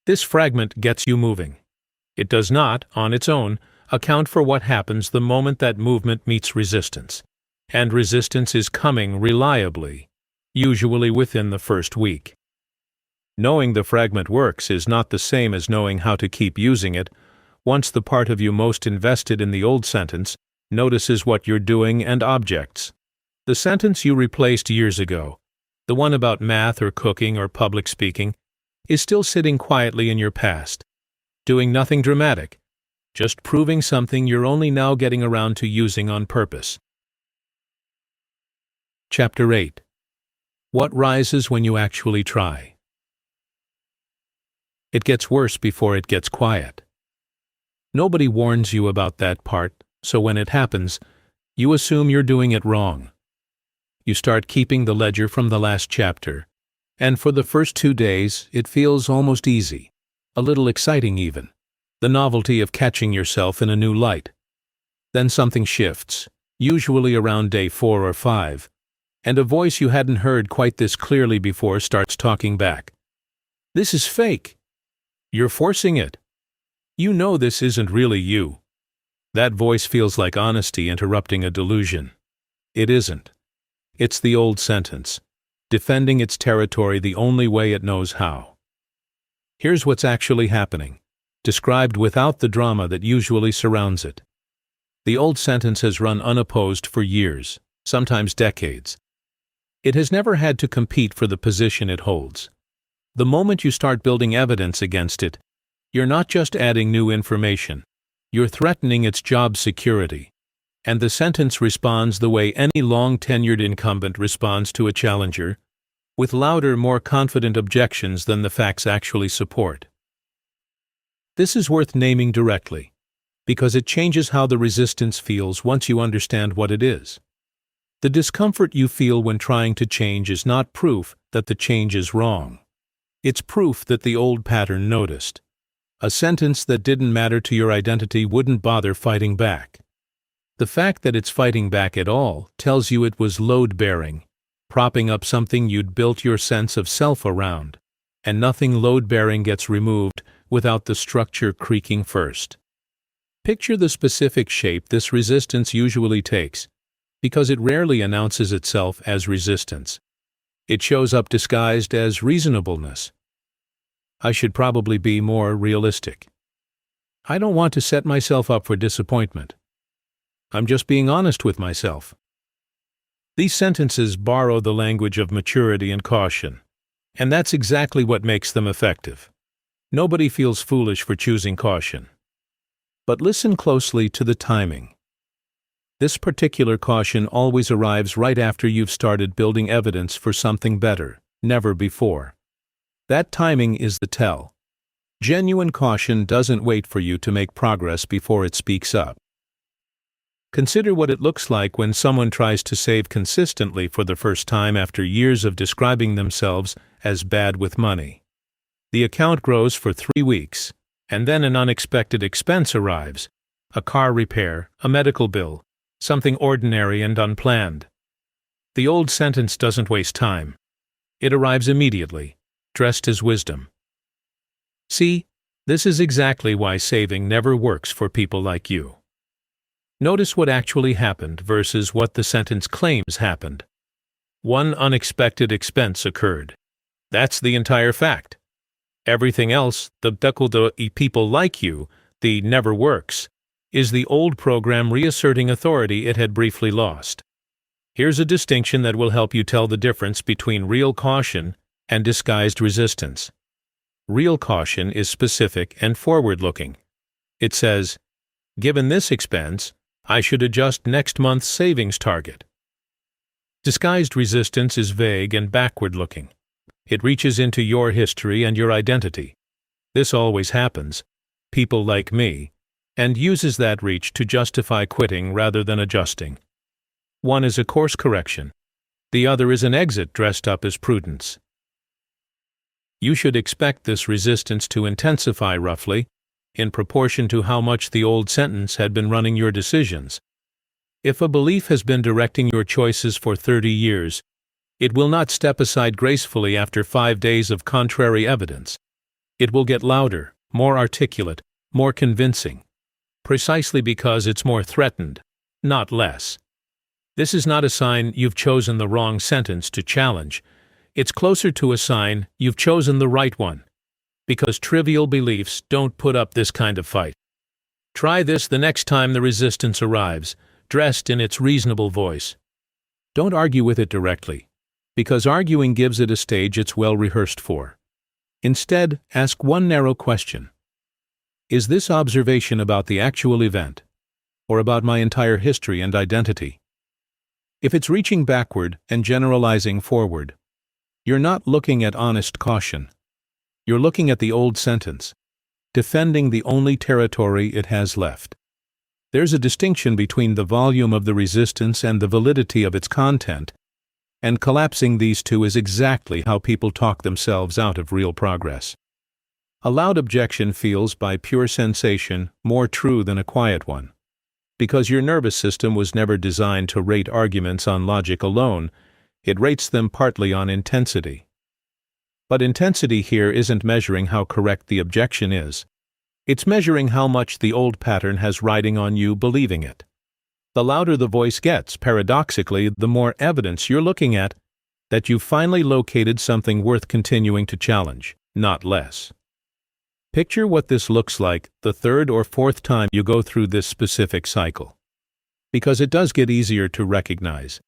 This fragment gets you moving. It does not, on its own, account for what happens the moment that movement meets resistance, and resistance is coming reliably, usually within the first week. Knowing the fragment works is not the same as knowing how to keep using it once the part of you most invested in the old sentence notices what you're doing and objects. The sentence you replaced years ago, the one about math or cooking or public speaking, is still sitting quietly in your past, doing nothing dramatic, just proving something you're only now getting around to using on purpose. Chapter 8. What rises when you actually try? It gets worse before it gets quiet. Nobody warns you about that part, so when it happens, you assume you're doing it wrong. You start keeping the ledger from the last chapter, and for the first 2 days it feels almost easy, a little exciting even, the novelty of catching yourself in a new light. Then something shifts, usually around day 4 or 5, and a voice you hadn't heard quite this clearly before starts talking back. This is fake. You're forcing it. You know this isn't really you. That voice feels like honesty interrupting a delusion. It isn't. It's the old sentence, defending its territory the only way it knows how. Here's what's actually happening, described without the drama that usually surrounds it. The old sentence has run unopposed for years, sometimes decades. It has never had to compete for the position it holds. The moment you start building evidence against it, you're not just adding new information, you're threatening its job security. and the sentence responds the way any long-tenured incumbent responds to a challenger, with louder, more confident objections than the facts actually support. This is worth naming directly, because it changes how the resistance feels once you understand what it is. The discomfort you feel when trying to change is not proof that the change is wrong. It's proof that the old pattern noticed. A sentence that didn't matter to your identity wouldn't bother fighting back. The fact that it's fighting back at all tells you it was load-bearing, propping up something you'd built your sense of self around, and nothing load-bearing gets removed without the structure creaking first. Picture the specific shape this resistance usually takes, because it rarely announces itself as resistance. It shows up disguised as reasonableness. I should probably be more realistic. I don't want to set myself up for disappointment. I'm just being honest with myself. These sentences borrow the language of maturity and caution, and that's exactly what makes them effective. Nobody feels foolish for choosing caution. But listen closely to the timing. This particular caution always arrives right after you've started building evidence for something better, never before. That timing is the tell. Genuine caution doesn't wait for you to make progress before it speaks up. Consider what it looks like when someone tries to save consistently for the first time after years of describing themselves as bad with money. The account grows for 3 weeks, and then an unexpected expense arrives: a car repair, a medical bill, something ordinary and unplanned. The old sentence doesn't waste time. It arrives immediately, dressed as wisdom. See, this is exactly why saving never works for people like you. Notice what actually happened versus what the sentence claims happened. One unexpected expense occurred. That's the entire fact. Everything else, the people like you, the never works, is the old program reasserting authority it had briefly lost. Here's a distinction that will help you tell the difference between real caution and disguised resistance. Real caution is specific and forward-looking. It says, given this expense, I should adjust next month's savings target. Disguised resistance is vague and backward-looking. It reaches into your history and your identity. This always happens, people like me, and uses that reach to justify quitting rather than adjusting. One is a course correction. The other is an exit dressed up as prudence. You should expect this resistance to intensify roughly in proportion to how much the old sentence had been running your decisions. If a belief has been directing your choices for 30 years, it will not step aside gracefully after 5 days of contrary evidence. It will get louder, more articulate, more convincing, precisely because it's more threatened, not less. This is not a sign you've chosen the wrong sentence to challenge. It's closer to a sign you've chosen the right one, because trivial beliefs don't put up this kind of fight. Try this the next time the resistance arrives, dressed in its reasonable voice. Don't argue with it directly, because arguing gives it a stage it's well rehearsed for. Instead, ask one narrow question. Is this observation about the actual event, or about my entire history and identity? If it's reaching backward and generalizing forward, you're not looking at honest caution. You're looking at the old sentence, defending the only territory it has left. There's a distinction between the volume of the resistance and the validity of its content, and collapsing these two is exactly how people talk themselves out of real progress. A loud objection feels, by pure sensation, more true than a quiet one. Because your nervous system was never designed to rate arguments on logic alone, it rates them partly on intensity. But intensity here isn't measuring how correct the objection is. It's measuring how much the old pattern has riding on you believing it. The louder the voice gets, paradoxically, the more evidence you're looking at that you've finally located something worth continuing to challenge, not less. Picture what this looks like the 3rd or 4th time you go through this specific cycle. Because it does get easier to recognize,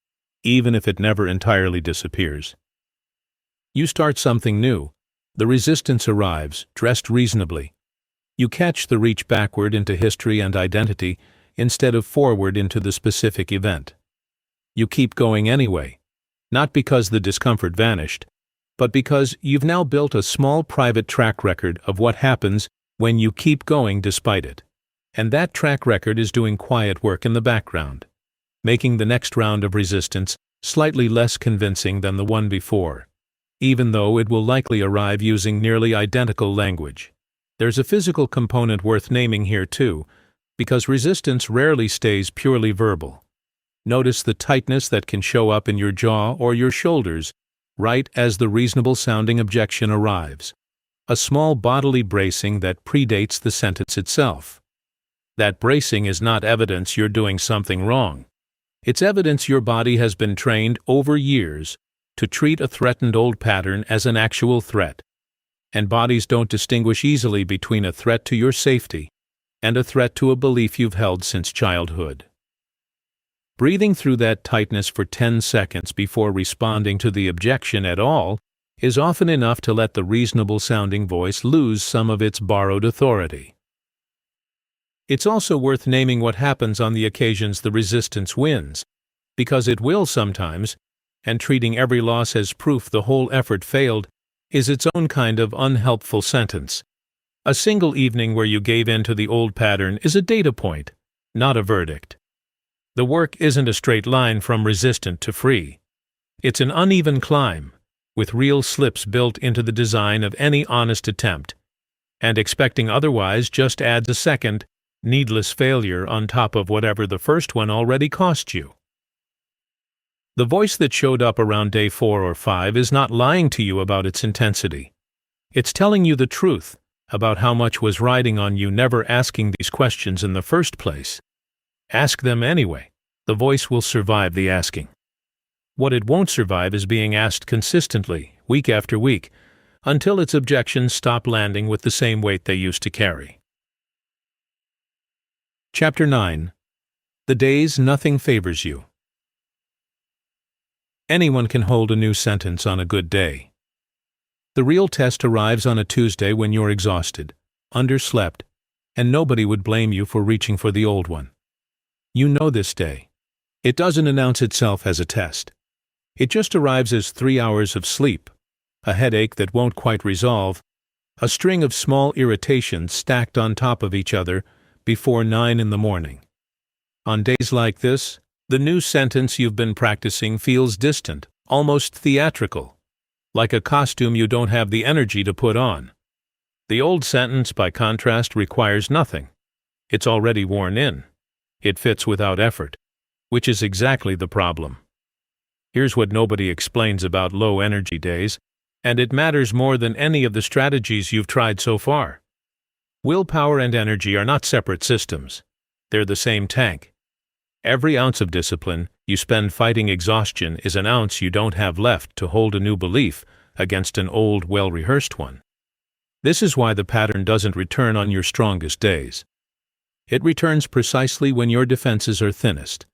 even if it never entirely disappears. You start something new. The resistance arrives, dressed reasonably. You catch the reach backward into history and identity, instead of forward into the specific event. You keep going anyway, not because the discomfort vanished, but because you've now built a small private track record of what happens when you keep going despite it. And that track record is doing quiet work in the background, making the next round of resistance slightly less convincing than the one before, even though it will likely arrive using nearly identical language. There's a physical component worth naming here too, because resistance rarely stays purely verbal. Notice the tightness that can show up in your jaw or your shoulders right as the reasonable-sounding objection arrives, a small bodily bracing that predates the sentence itself. That bracing is not evidence you're doing something wrong. It's evidence your body has been trained over years to treat a threatened old pattern as an actual threat, and bodies don't distinguish easily between a threat to your safety and a threat to a belief you've held since childhood. Breathing through that tightness for 10 seconds before responding to the objection at all is often enough to let the reasonable-sounding voice lose some of its borrowed authority. It's also worth naming what happens on the occasions the resistance wins, because it will sometimes, and treating every loss as proof the whole effort failed is its own kind of unhelpful sentence. A single evening where you gave in to the old pattern is a data point, not a verdict. The work isn't a straight line from resistant to free. It's an uneven climb, with real slips built into the design of any honest attempt, and expecting otherwise just adds a second, needless failure on top of whatever the first one already cost you. The voice that showed up around day 4 or 5 is not lying to you about its intensity. It's telling you the truth about how much was riding on you never asking these questions in the first place. Ask them anyway. The voice will survive the asking. What it won't survive is being asked consistently, week after week, until its objections stop landing with the same weight they used to carry. Chapter 9. The Days Nothing Favors You. Anyone can hold a new sentence on a good day. The real test arrives on a Tuesday when you're exhausted, underslept, and nobody would blame you for reaching for the old one. You know this day. It doesn't announce itself as a test. It just arrives as 3 hours of sleep, a headache that won't quite resolve, a string of small irritations stacked on top of each other before 9 in the morning. On days like this, the new sentence you've been practicing feels distant, almost theatrical, like a costume you don't have the energy to put on. The old sentence, by contrast, requires nothing. It's already worn in. It fits without effort, which is exactly the problem. Here's what nobody explains about low-energy days, and it matters more than any of the strategies you've tried so far. Willpower and energy are not separate systems. They're the same tank. Every ounce of discipline you spend fighting exhaustion is an ounce you don't have left to hold a new belief against an old, well-rehearsed one. This is why the pattern doesn't return on your strongest days. It returns precisely when your defenses are thinnest,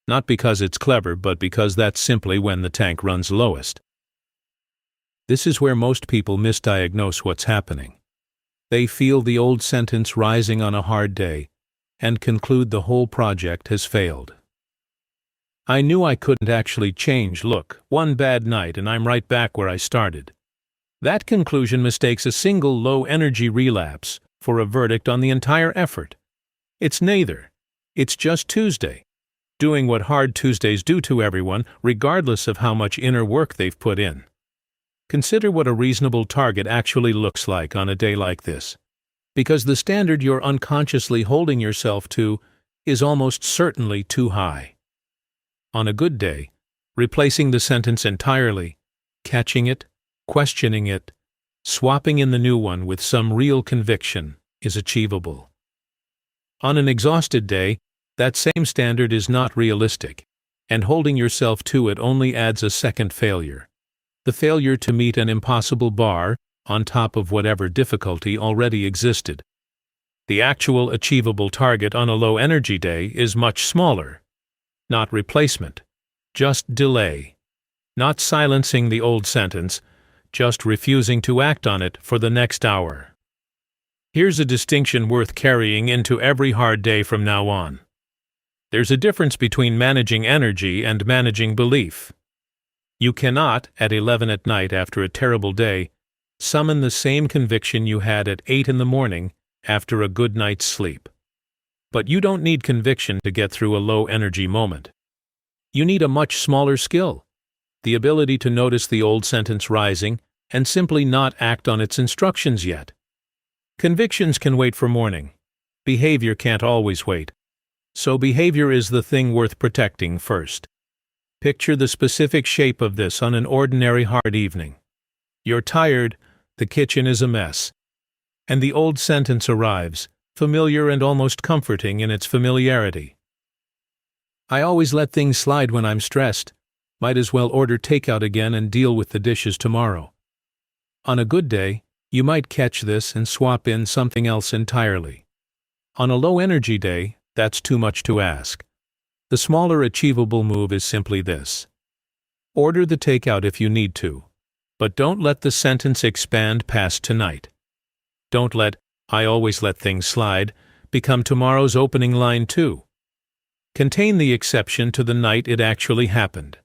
not because it's clever, but because that's simply when the tank runs lowest. This is where most people misdiagnose what's happening. They feel the old sentence rising on a hard day and conclude the whole project has failed. I knew I couldn't actually change. Look, one bad night and I'm right back where I started. That conclusion mistakes a single low-energy relapse for a verdict on the entire effort. It's neither. It's just Tuesday, doing what hard Tuesdays do to everyone, regardless of how much inner work they've put in. Consider what a reasonable target actually looks like on a day like this, because the standard you're unconsciously holding yourself to is almost certainly too high. On a good day, replacing the sentence entirely, catching it, questioning it, swapping in the new one with some real conviction is achievable. On an exhausted day, that same standard is not realistic, and holding yourself to it only adds a second failure. The failure to meet an impossible bar on top of whatever difficulty already existed. The actual achievable target on a low-energy day is much smaller. Not replacement, just delay. Not silencing the old sentence, just refusing to act on it for the next hour. Here's a distinction worth carrying into every hard day from now on. There's a difference between managing energy and managing belief. You cannot, at 11 at night after a terrible day, summon the same conviction you had at 8 in the morning after a good night's sleep. But you don't need conviction to get through a low-energy moment. You need a much smaller skill, the ability to notice the old sentence rising and simply not act on its instructions yet. Convictions can wait for morning. Behavior can't always wait. So behavior is the thing worth protecting first. Picture the specific shape of this on an ordinary hard evening. You're tired, the kitchen is a mess, and the old sentence arrives, familiar and almost comforting in its familiarity. I always let things slide when I'm stressed. Might as well order takeout again and deal with the dishes tomorrow. On a good day, you might catch this and swap in something else entirely. On a low-energy day, that's too much to ask. The smaller achievable move is simply this. Order the takeout if you need to, but don't let the sentence expand past tonight. Don't let, "I always let things slide," become tomorrow's opening line too. Contain the exception to the night it actually happened.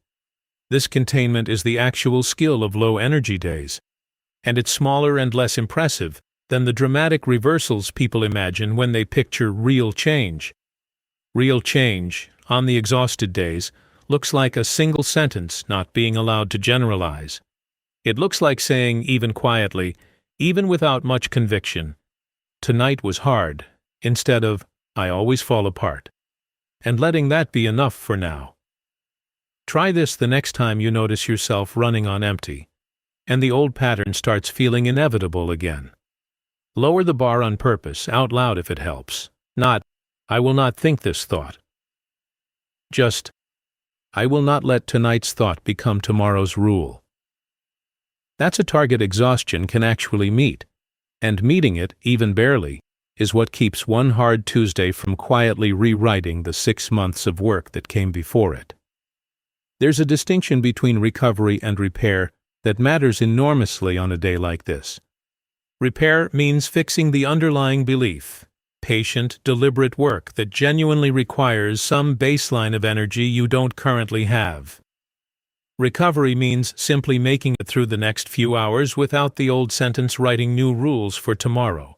This containment is the actual skill of low-energy days, and it's smaller and less impressive than the dramatic reversals people imagine when they picture real change. Real change, on the exhausted days, looks like a single sentence not being allowed to generalize. It looks like saying, even quietly, even without much conviction, "Tonight was hard," instead of, "I always fall apart," and letting that be enough for now. Try this the next time you notice yourself running on empty, and the old pattern starts feeling inevitable again. Lower the bar on purpose, out loud if it helps. Not, "I will not think this thought." Just, "I will not let tonight's thought become tomorrow's rule." That's a target exhaustion can actually meet, and meeting it, even barely, is what keeps one hard Tuesday from quietly rewriting the 6 months of work that came before it. There's a distinction between recovery and repair that matters enormously on a day like this. Repair means fixing the underlying belief, patient, deliberate work that genuinely requires some baseline of energy you don't currently have. Recovery means simply making it through the next few hours without the old sentence writing new rules for tomorrow.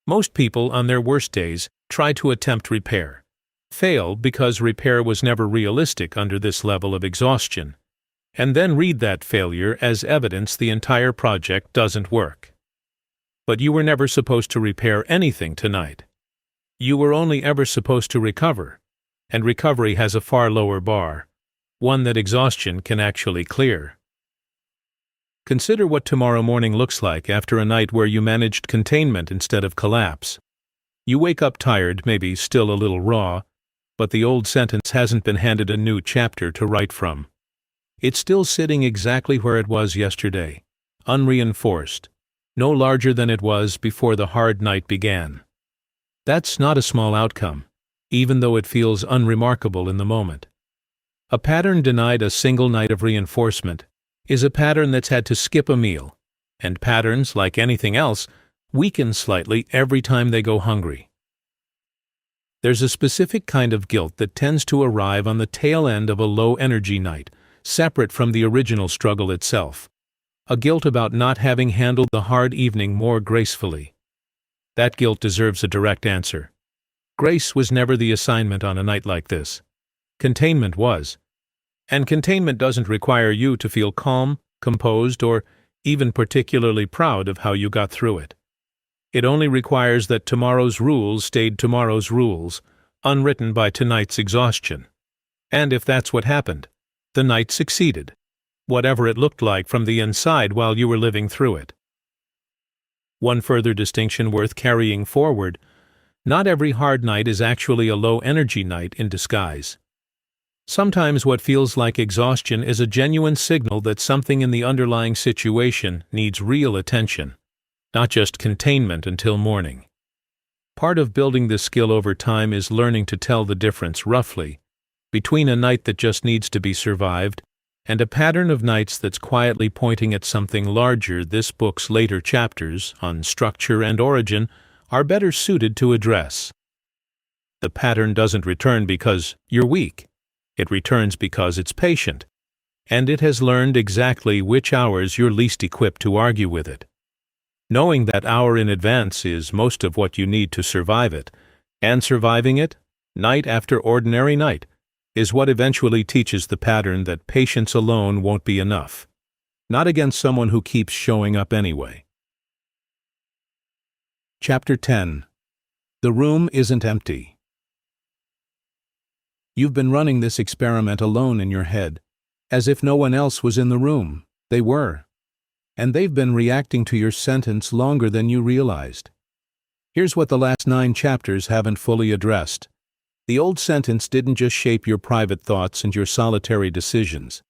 Most people, on their worst days, try to attempt repair, fail because repair was never realistic under this level of exhaustion, and then read that failure as evidence the entire project doesn't work. But you were never supposed to repair anything tonight. You were only ever supposed to recover, and recovery has a far lower bar, one that exhaustion can actually clear. Consider what tomorrow morning looks like after a night where you managed containment instead of collapse. You wake up tired, maybe still a little raw, but the old sentence hasn't been handed a new chapter to write from. It's still sitting exactly where it was yesterday, unreinforced, no larger than it was before the hard night began. That's not a small outcome, even though it feels unremarkable in the moment. A pattern denied a single night of reinforcement is a pattern that's had to skip a meal, and patterns, like anything else, weaken slightly every time they go hungry. There's a specific kind of guilt that tends to arrive on the tail end of a low-energy night, separate from the original struggle itself. A guilt about not having handled the hard evening more gracefully. That guilt deserves a direct answer. Grace was never the assignment on a night like this. Containment was. And containment doesn't require you to feel calm, composed, or even particularly proud of how you got through it. It only requires that tomorrow's rules stayed tomorrow's rules, unwritten by tonight's exhaustion. And if that's what happened, the night succeeded, whatever it looked like from the inside while you were living through it. One further distinction worth carrying forward: not every hard night is actually a low-energy night in disguise. Sometimes what feels like exhaustion is a genuine signal that something in the underlying situation needs real attention, not just containment until morning. Part of building this skill over time is learning to tell the difference roughly between a night that just needs to be survived and a pattern of nights that's quietly pointing at something larger. This book's later chapters on structure and origin are better suited to address. The pattern doesn't return because you're weak. It returns because it's patient, and it has learned exactly which hours you're least equipped to argue with it. Knowing that hour in advance is most of what you need to survive it, and surviving it, night after ordinary night, is what eventually teaches the pattern that patience alone won't be enough. Not against someone who keeps showing up anyway. Chapter 10. The room isn't empty. You've been running this experiment alone in your head, as if no one else was in the room. They were. And they've been reacting to your sentence longer than you realized. Here's what the last 9 chapters haven't fully addressed. The old sentence didn't just shape your private thoughts and your solitary decisions.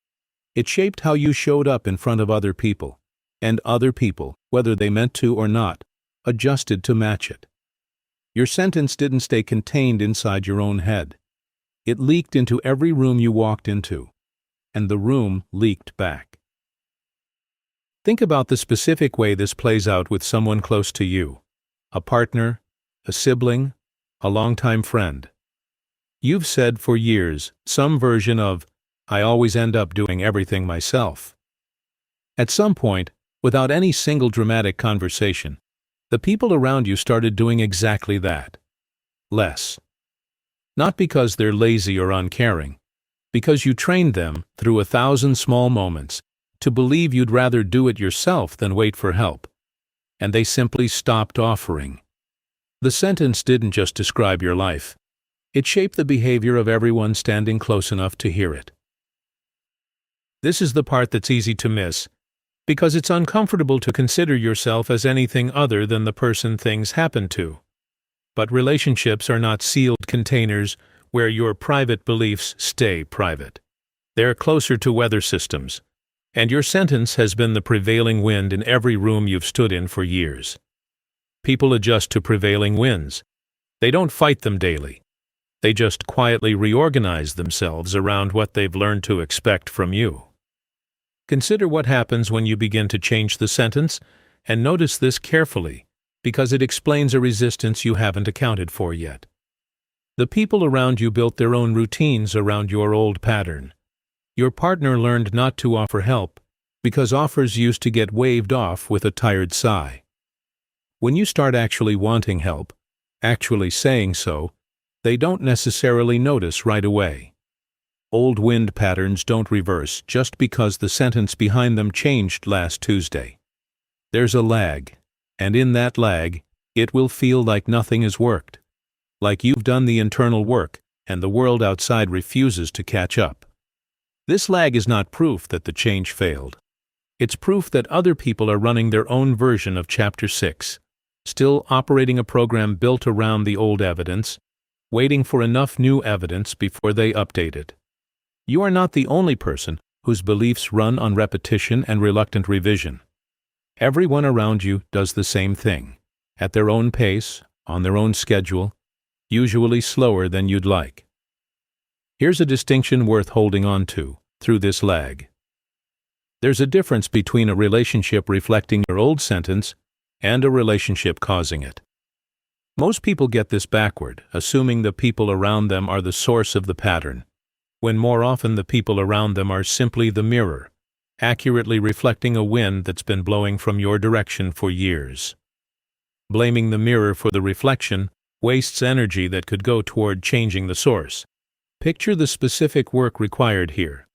It shaped how you showed up in front of other people, and other people, whether they meant to or not, adjusted to match it. Your sentence didn't stay contained inside your own head. It leaked into every room you walked into, and the room leaked back. Think about the specific way this plays out with someone close to you, a partner, a sibling, a longtime friend. You've said for years some version of, "I always end up doing everything myself." At some point, without any single dramatic conversation, the people around you started doing exactly that. Less. Not because they're lazy or uncaring, because you trained them, through 1,000 small moments, to believe you'd rather do it yourself than wait for help. And they simply stopped offering. The sentence didn't just describe your life. It shaped the behavior of everyone standing close enough to hear it. This is the part that's easy to miss, because it's uncomfortable to consider yourself as anything other than the person things happen to. But relationships are not sealed containers where your private beliefs stay private. They're closer to weather systems, and your sentence has been the prevailing wind in every room you've stood in for years. People adjust to prevailing winds. They don't fight them daily. They just quietly reorganize themselves around what they've learned to expect from you. Consider what happens when you begin to change the sentence, and notice this carefully, because it explains a resistance you haven't accounted for yet. The people around you built their own routines around your old pattern. Your partner learned not to offer help because offers used to get waved off with a tired sigh. When you start actually wanting help, actually saying so, they don't necessarily notice right away. Old wind patterns don't reverse just because the sentence behind them changed last Tuesday. There's a lag, and in that lag, it will feel like nothing has worked, like you've done the internal work and the world outside refuses to catch up. This lag is not proof that the change failed. It's proof that other people are running their own version of Chapter 6, still operating a program built around the old evidence, waiting for enough new evidence before they update it. You are not the only person whose beliefs run on repetition and reluctant revision. Everyone around you does the same thing, at their own pace, on their own schedule, usually slower than you'd like. Here's a distinction worth holding on to through this lag. There's a difference between a relationship reflecting your old sentence and a relationship causing it. Most people get this backward, assuming the people around them are the source of the pattern, when more often the people around them are simply the mirror, accurately reflecting a wind that's been blowing from your direction for years. Blaming the mirror for the reflection wastes energy that could go toward changing the source. Picture the specific work required here,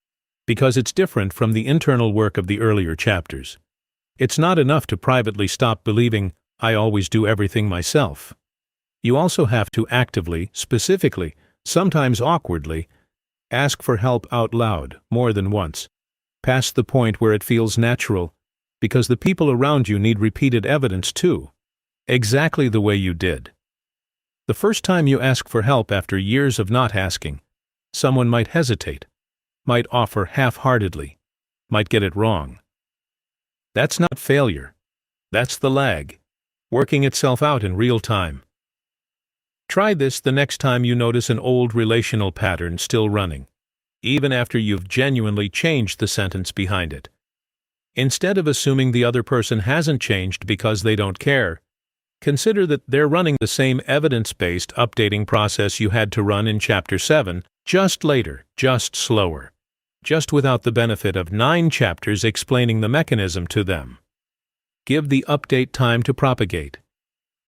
because it's different from the internal work of the earlier chapters. It's not enough to privately stop believing, "I always do everything myself." You also have to actively, specifically, sometimes awkwardly, ask for help out loud more than once, past the point where it feels natural, because the people around you need repeated evidence too, exactly the way you did. The first time you ask for help after years of not asking, someone might hesitate, might offer half-heartedly, might get it wrong. That's not failure. That's the lag, working itself out in real time. Try this the next time you notice an old relational pattern still running, even after you've genuinely changed the sentence behind it. Instead of assuming the other person hasn't changed because they don't care, Consider that they're running the same evidence-based updating process you had to run in Chapter 7, just later, just slower, just without the benefit of 9 chapters explaining the mechanism to them. Give the update time to propagate.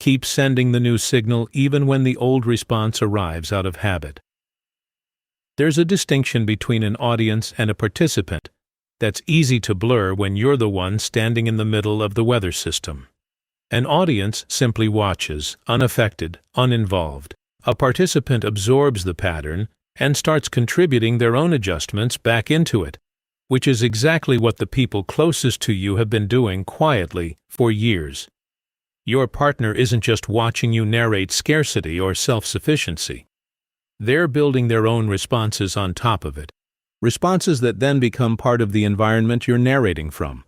Keep sending the new signal even when the old response arrives out of habit. There's a distinction between an audience and a participant that's easy to blur when you're the one standing in the middle of the weather system. An audience simply watches, unaffected, uninvolved. A participant absorbs the pattern and starts contributing their own adjustments back into it, which is exactly what the people closest to you have been doing quietly for years. Your partner isn't just watching you narrate scarcity or self-sufficiency. They're building their own responses on top of it, responses that then become part of the environment you're narrating from,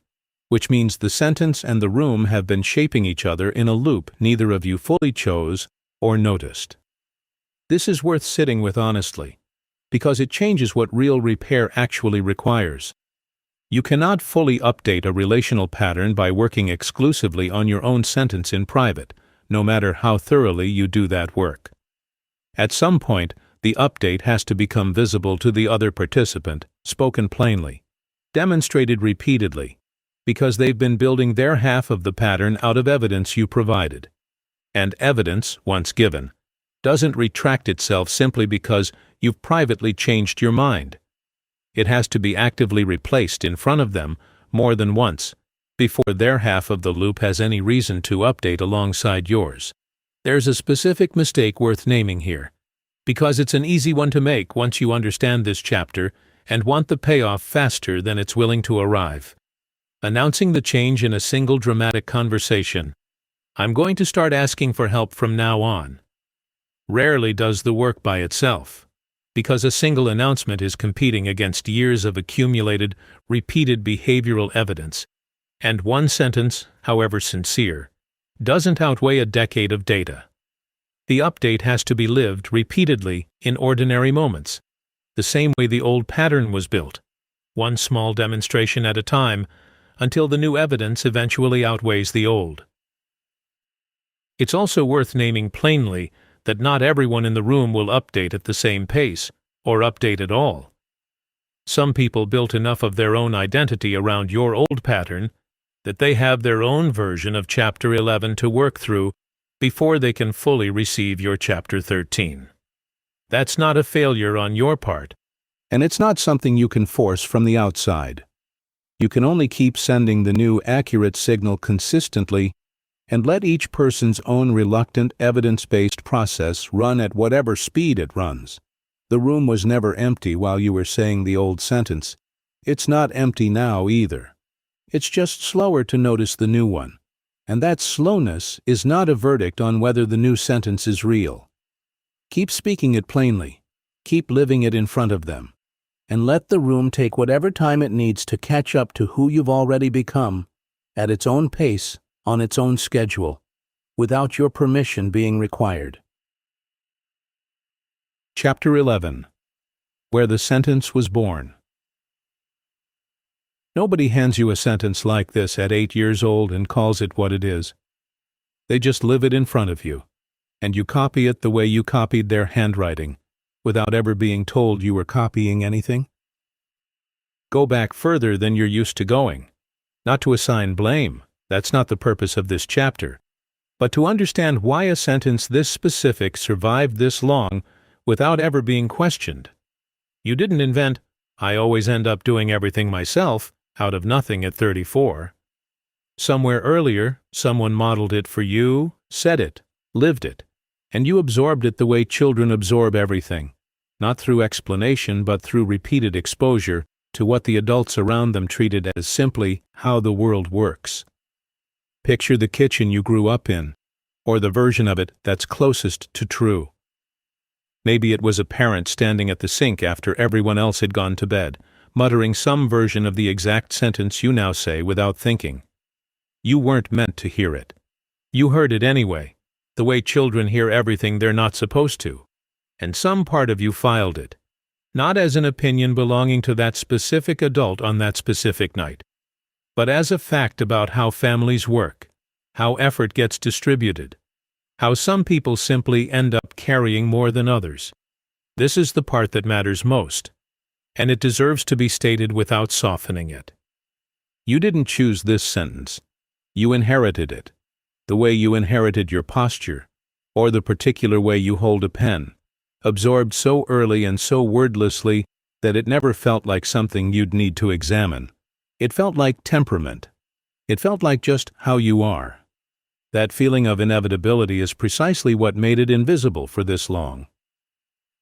which means the sentence and the room have been shaping each other in a loop neither of you fully chose or noticed. This is worth sitting with honestly, because it changes what real repair actually requires. You cannot fully update a relational pattern by working exclusively on your own sentence in private, no matter how thoroughly you do that work. At some point, the update has to become visible to the other participant, spoken plainly, demonstrated repeatedly, because they've been building their half of the pattern out of evidence you provided. And evidence, once given, doesn't retract itself simply because you've privately changed your mind. It has to be actively replaced in front of them more than once before their half of the loop has any reason to update alongside yours. There's a specific mistake worth naming here, because it's an easy one to make once you understand this chapter and want the payoff faster than it's willing to arrive. Announcing the change in a single dramatic conversation. I'm going to start asking for help from now on. Rarely does the work by itself, because a single announcement is competing against years of accumulated, repeated behavioral evidence, and one sentence, however sincere, doesn't outweigh a decade of data. The update has to be lived repeatedly in ordinary moments, the same way the old pattern was built, one small demonstration at a time, until the new evidence eventually outweighs the old. It's also worth naming plainly that not everyone in the room will update at the same pace, or update at all. Some people built enough of their own identity around your old pattern that they have their own version of Chapter 11 to work through before they can fully receive your Chapter 13. That's not a failure on your part, and it's not something you can force from the outside. You can only keep sending the new accurate signal consistently and let each person's own reluctant evidence-based process run at whatever speed it runs. The room was never empty while you were saying the old sentence. It's not empty now either. It's just slower to notice the new one. And that slowness is not a verdict on whether the new sentence is real. Keep speaking it plainly. Keep living it in front of them. And let the room take whatever time it needs to catch up to who you've already become, at its own pace, on its own schedule, without your permission being required. Chapter 11. Where the Sentence Was Born. Nobody hands you a sentence like this at 8 years old and calls it what it is. They just live it in front of you, and you copy it the way you copied their handwriting, without ever being told you were copying anything? Go back further than you're used to going. Not to assign blame, that's not the purpose of this chapter, but to understand why a sentence this specific survived this long without ever being questioned. You didn't invent, "I always end up doing everything myself," out of nothing at 34. Somewhere earlier, someone modeled it for you, said it, lived it, and you absorbed it the way children absorb everything, not through explanation but through repeated exposure to what the adults around them treated as simply how the world works. Picture the kitchen you grew up in, or the version of it that's closest to true. Maybe it was a parent standing at the sink after everyone else had gone to bed, muttering some version of the exact sentence you now say without thinking. You weren't meant to hear it. You heard it anyway, the way children hear everything they're not supposed to, and some part of you filed it, not as an opinion belonging to that specific adult on that specific night, but as a fact about how families work, how effort gets distributed, how some people simply end up carrying more than others. This is the part that matters most, and it deserves to be stated without softening it. You didn't choose this sentence. You inherited it, the way you inherited your posture, or the particular way you hold a pen, absorbed so early and so wordlessly that it never felt like something you'd need to examine. It felt like temperament. It felt like just how you are. That feeling of inevitability is precisely what made it invisible for this long.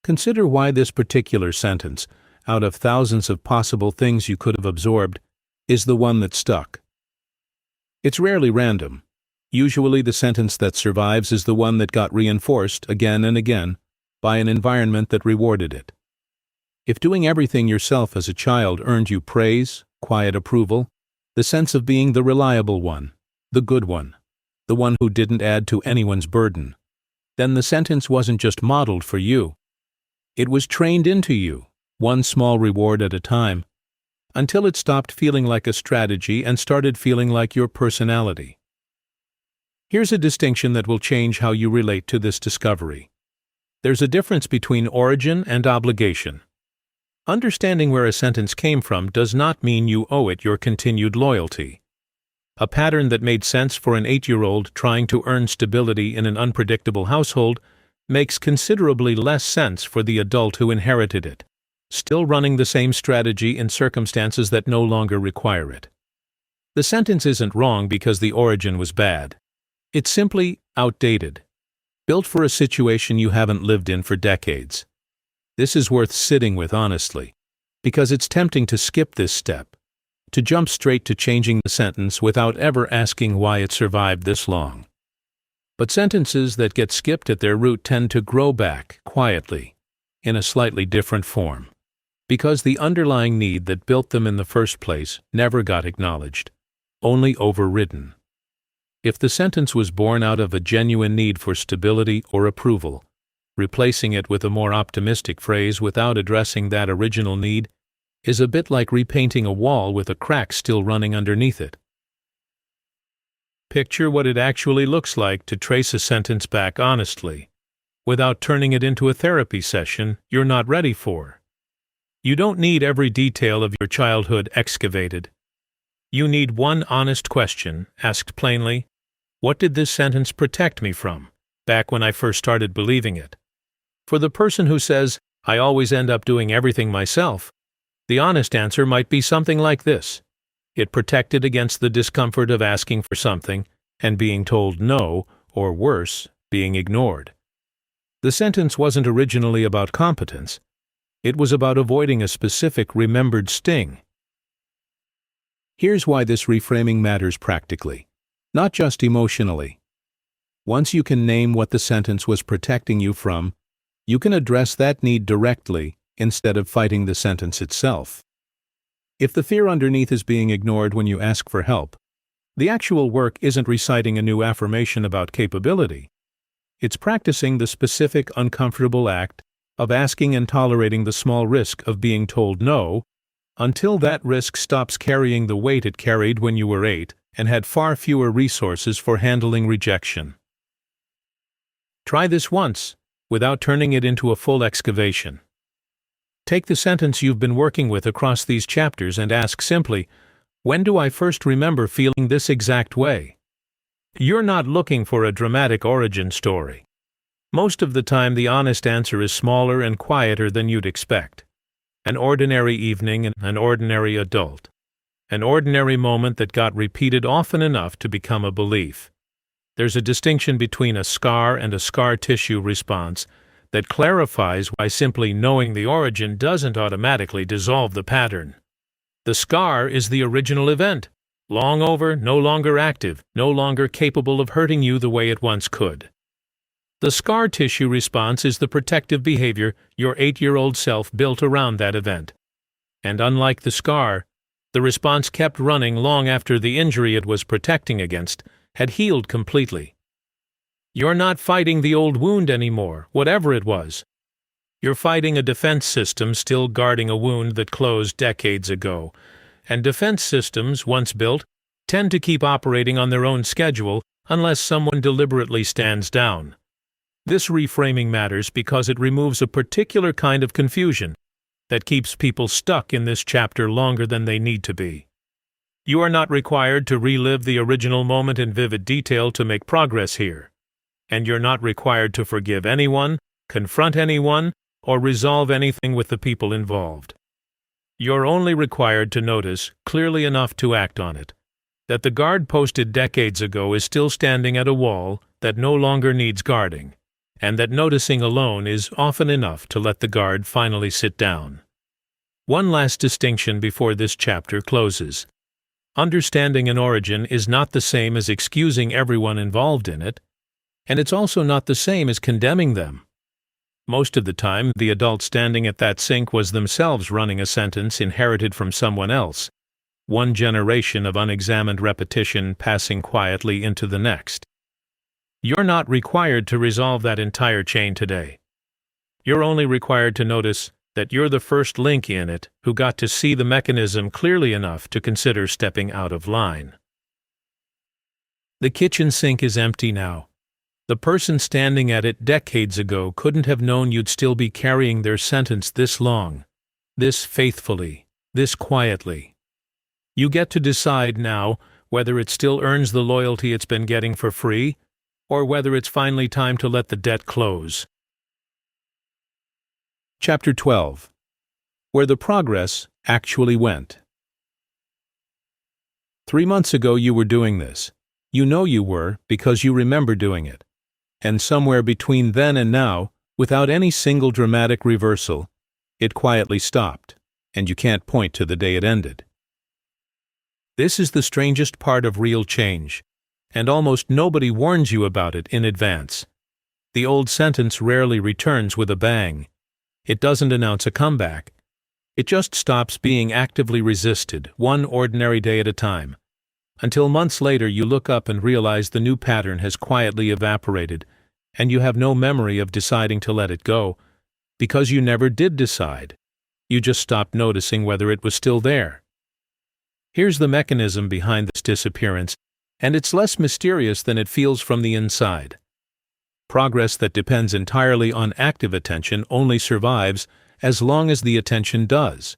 Consider why this particular sentence, out of thousands of possible things you could have absorbed, is the one that stuck. It's rarely random. Usually the sentence that survives is the one that got reinforced again and again by an environment that rewarded it. If doing everything yourself as a child earned you praise, quiet approval, the sense of being the reliable one, the good one, the one who didn't add to anyone's burden, then the sentence wasn't just modeled for you. It was trained into you, one small reward at a time, until it stopped feeling like a strategy and started feeling like your personality. Here's a distinction that will change how you relate to this discovery. There's a difference between origin and obligation. Understanding where a sentence came from does not mean you owe it your continued loyalty. A pattern that made sense for an 8-year-old trying to earn stability in an unpredictable household makes considerably less sense for the adult who inherited it, still running the same strategy in circumstances that no longer require it. The sentence isn't wrong because the origin was bad. It's simply outdated, built for a situation you haven't lived in for decades. This is worth sitting with honestly, because it's tempting to skip this step, to jump straight to changing the sentence without ever asking why it survived this long. But sentences that get skipped at their root tend to grow back, quietly, in a slightly different form, because the underlying need that built them in the first place never got acknowledged, only overridden. If the sentence was born out of a genuine need for stability or approval, replacing it with a more optimistic phrase without addressing that original need is a bit like repainting a wall with a crack still running underneath it. Picture what it actually looks like to trace a sentence back honestly, without turning it into a therapy session you're not ready for. You don't need every detail of your childhood excavated. You need one honest question, asked plainly. What did this sentence protect me from, back when I first started believing it? For the person who says, I always end up doing everything myself, the honest answer might be something like this. It protected against the discomfort of asking for something and being told no, or worse, being ignored. The sentence wasn't originally about competence. It was about avoiding a specific remembered sting. Here's why this reframing matters practically, not just emotionally. Once you can name what the sentence was protecting you from, you can address that need directly instead of fighting the sentence itself. If the fear underneath is being ignored when you ask for help, the actual work isn't reciting a new affirmation about capability. It's practicing the specific uncomfortable act of asking and tolerating the small risk of being told no, until that risk stops carrying the weight it carried when you were 8 and had far fewer resources for handling rejection. Try this once, without turning it into a full excavation. Take the sentence you've been working with across these chapters and ask simply, when do I first remember feeling this exact way? You're not looking for a dramatic origin story. Most of the time the honest answer is smaller and quieter than you'd expect. An ordinary evening and an ordinary adult. An ordinary moment that got repeated often enough to become a belief. There's a distinction between a scar and a scar tissue response that clarifies why simply knowing the origin doesn't automatically dissolve the pattern. The scar is the original event, long over, no longer active, no longer capable of hurting you the way it once could. The scar tissue response is the protective behavior your 8-year-old self built around that event. And unlike the scar, the response kept running long after the injury it was protecting against had healed completely. You're not fighting the old wound anymore, whatever it was. You're fighting a defense system still guarding a wound that closed decades ago, and defense systems, once built, tend to keep operating on their own schedule unless someone deliberately stands down. This reframing matters because it removes a particular kind of confusion that keeps people stuck in this chapter longer than they need to be. You are not required to relive the original moment in vivid detail to make progress here, and you're not required to forgive anyone, confront anyone, or resolve anything with the people involved. You're only required to notice, clearly enough to act on it, that the guard posted decades ago is still standing at a wall that no longer needs guarding, and that noticing alone is often enough to let the guard finally sit down. One last distinction before this chapter closes. Understanding an origin is not the same as excusing everyone involved in it, and it's also not the same as condemning them. Most of the time, the adult standing at that sink was themselves running a sentence inherited from someone else, one generation of unexamined repetition passing quietly into the next. You're not required to resolve that entire chain today. You're only required to notice that you're the first link in it who got to see the mechanism clearly enough to consider stepping out of line. The kitchen sink is empty now. The person standing at it decades ago couldn't have known you'd still be carrying their sentence this long, this faithfully, this quietly. You get to decide now whether it still earns the loyalty it's been getting for free, or whether it's finally time to let the debt close. Chapter 12. Where the progress actually went. 3 months ago you were doing this. You know you were because you remember doing it. And somewhere between then and now, without any single dramatic reversal, it quietly stopped, and you can't point to the day it ended. This is the strangest part of real change, and almost nobody warns you about it in advance. The old sentence rarely returns with a bang. It doesn't announce a comeback. It just stops being actively resisted, one ordinary day at a time, until months later you look up and realize the new pattern has quietly evaporated, and you have no memory of deciding to let it go, because you never did decide. You just stopped noticing whether it was still there. Here's the mechanism behind this disappearance, and it's less mysterious than it feels from the inside. Progress that depends entirely on active attention only survives as long as the attention does.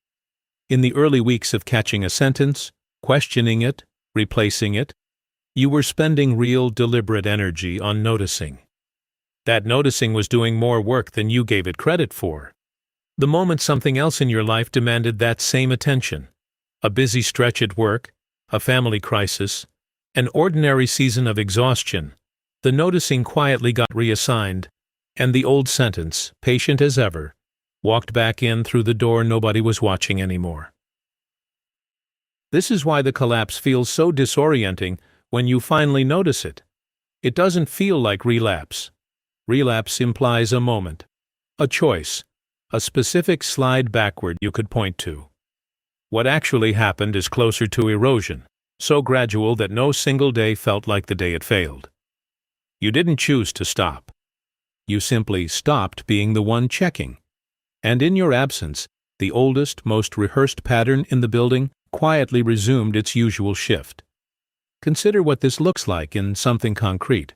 In the early weeks of catching a sentence, questioning it, replacing it, you were spending real, deliberate energy on noticing. That noticing was doing more work than you gave it credit for. The moment something else in your life demanded that same attention, a busy stretch at work, a family crisis, an ordinary season of exhaustion, the noticing quietly got reassigned, and the old sentence, patient as ever, walked back in through the door nobody was watching anymore. This is why the collapse feels so disorienting when you finally notice it. It doesn't feel like relapse. Relapse implies a moment, a choice, a specific slide backward you could point to. What actually happened is closer to erosion, so gradual that no single day felt like the day it failed. You didn't choose to stop. You simply stopped being the one checking. And in your absence, the oldest, most rehearsed pattern in the building quietly resumed its usual shift. Consider what this looks like in something concrete.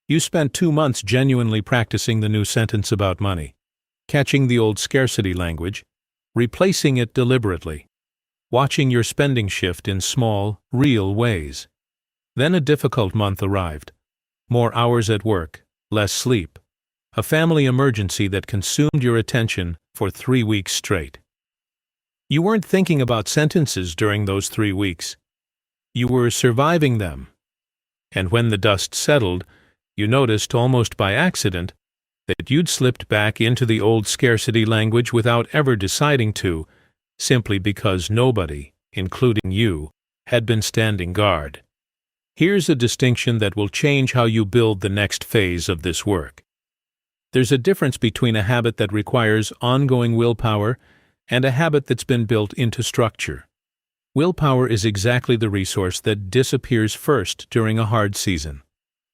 You spent 2 months genuinely practicing the new sentence about money, catching the old scarcity language, replacing it deliberately, watching your spending shift in small, real ways. Then a difficult month arrived. More hours at work, less sleep, a family emergency that consumed your attention for 3 weeks straight. You weren't thinking about sentences during those 3 weeks. You were surviving them. And when the dust settled, you noticed almost by accident that you'd slipped back into the old scarcity language without ever deciding to, simply because nobody, including you, had been standing guard. Here's a distinction that will change how you build the next phase of this work. There's a difference between a habit that requires ongoing willpower and a habit that's been built into structure. Willpower is exactly the resource that disappears first during a hard season,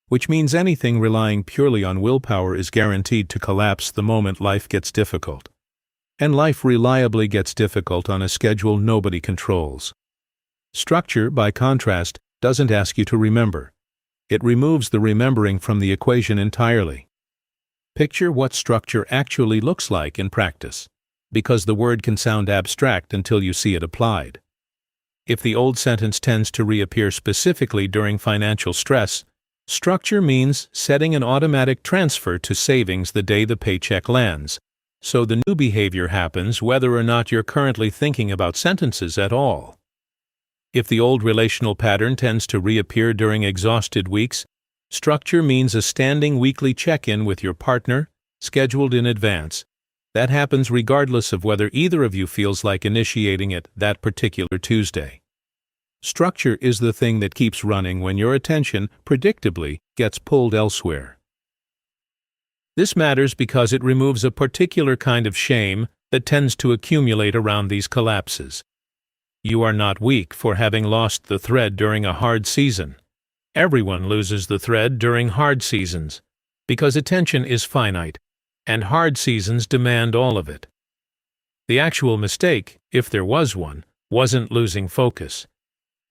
which means anything relying purely on willpower is guaranteed to collapse the moment life gets difficult. And life reliably gets difficult on a schedule nobody controls. Structure, by contrast, doesn't ask you to remember. It removes the remembering from the equation entirely. Picture what structure actually looks like in practice, because the word can sound abstract until you see it applied. If the old sentence tends to reappear specifically during financial stress, structure means setting an automatic transfer to savings the day the paycheck lands, so the new behavior happens whether or not you're currently thinking about sentences at all. If the old relational pattern tends to reappear during exhausted weeks, structure means a standing weekly check-in with your partner, scheduled in advance. That happens regardless of whether either of you feels like initiating it that particular Tuesday. Structure is the thing that keeps running when your attention, predictably, gets pulled elsewhere. This matters because it removes a particular kind of shame that tends to accumulate around these collapses. You are not weak for having lost the thread during a hard season. Everyone loses the thread during hard seasons, because attention is finite, and hard seasons demand all of it. The actual mistake, if there was one, wasn't losing focus.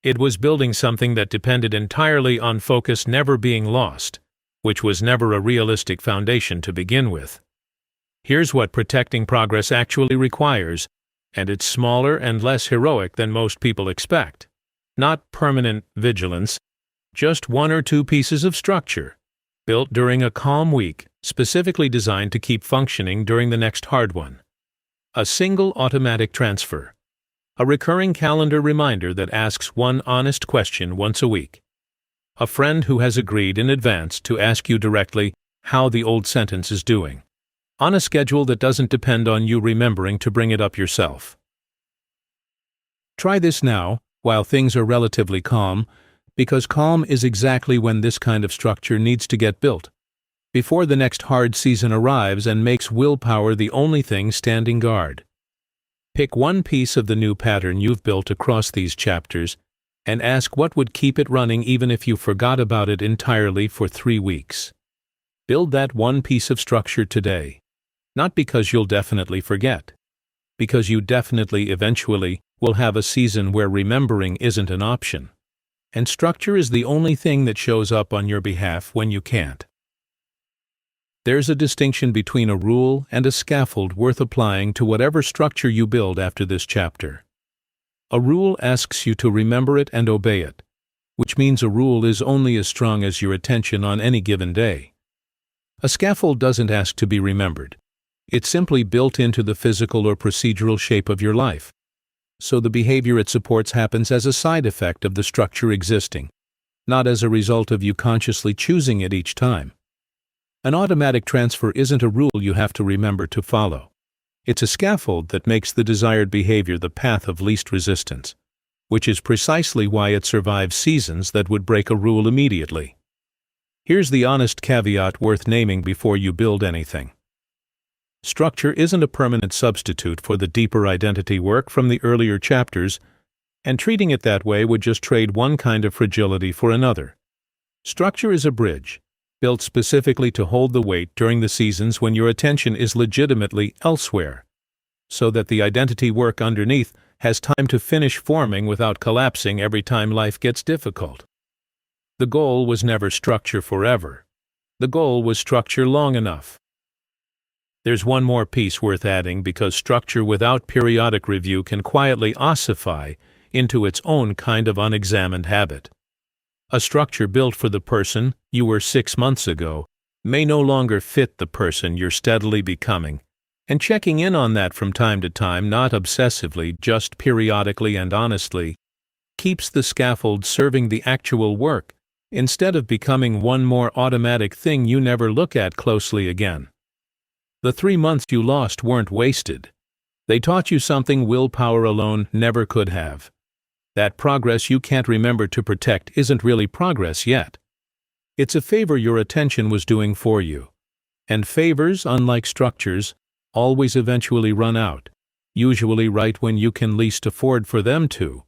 It was building something that depended entirely on focus never being lost, which was never a realistic foundation to begin with. Here's what protecting progress actually requires, and it's smaller and less heroic than most people expect. Not permanent vigilance, just 1 or 2 pieces of structure, built during a calm week, specifically designed to keep functioning during the next hard one. A single automatic transfer. A recurring calendar reminder that asks one honest question once a week. A friend who has agreed in advance to ask you directly how the old sentence is doing, on a schedule that doesn't depend on you remembering to bring it up yourself. Try this now, while things are relatively calm, because calm is exactly when this kind of structure needs to get built, before the next hard season arrives and makes willpower the only thing standing guard. Pick one piece of the new pattern you've built across these chapters and ask what would keep it running even if you forgot about it entirely for 3 weeks. Build that one piece of structure today, not because you'll definitely forget, because you definitely eventually will have a season where remembering isn't an option, and structure is the only thing that shows up on your behalf when you can't. There's a distinction between a rule and a scaffold worth applying to whatever structure you build after this chapter. A rule asks you to remember it and obey it, which means a rule is only as strong as your attention on any given day. A scaffold doesn't ask to be remembered. It's simply built into the physical or procedural shape of your life, so the behavior it supports happens as a side effect of the structure existing, not as a result of you consciously choosing it each time. An automatic transfer isn't a rule you have to remember to follow. It's a scaffold that makes the desired behavior the path of least resistance, which is precisely why it survives seasons that would break a rule immediately. Here's the honest caveat worth naming before you build anything. Structure isn't a permanent substitute for the deeper identity work from the earlier chapters, and treating it that way would just trade one kind of fragility for another. Structure is a bridge, built specifically to hold the weight during the seasons when your attention is legitimately elsewhere, so that the identity work underneath has time to finish forming without collapsing every time life gets difficult. The goal was never structure forever. The goal was structure long enough. There's one more piece worth adding because structure without periodic review can quietly ossify into its own kind of unexamined habit. A structure built for the person you were 6 months ago may no longer fit the person you're steadily becoming, and checking in on that from time to time, not obsessively, just periodically and honestly, keeps the scaffold serving the actual work, instead of becoming one more automatic thing you never look at closely again. The 3 months you lost weren't wasted. They taught you something willpower alone never could have. That progress you can't remember to protect isn't really progress yet. It's a favor your attention was doing for you. And favors, unlike structures, always eventually run out, usually right when you can least afford for them to,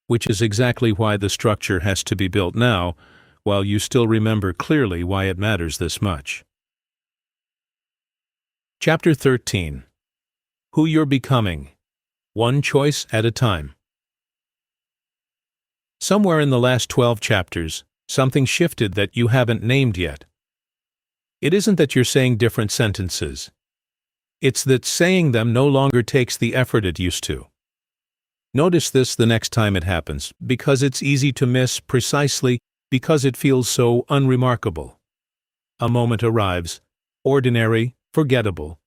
which is exactly why the structure has to be built now, while you still remember clearly why it matters this much. Chapter 13. Who You're Becoming. One Choice at a Time. Somewhere in the last 12 chapters, Something shifted that you haven't named yet. It isn't that you're saying different sentences. It's that saying them no longer takes the effort it used to. Notice this the next time it happens, because it's easy to miss precisely because it feels so unremarkable. A moment arrives, ordinary, forgettable,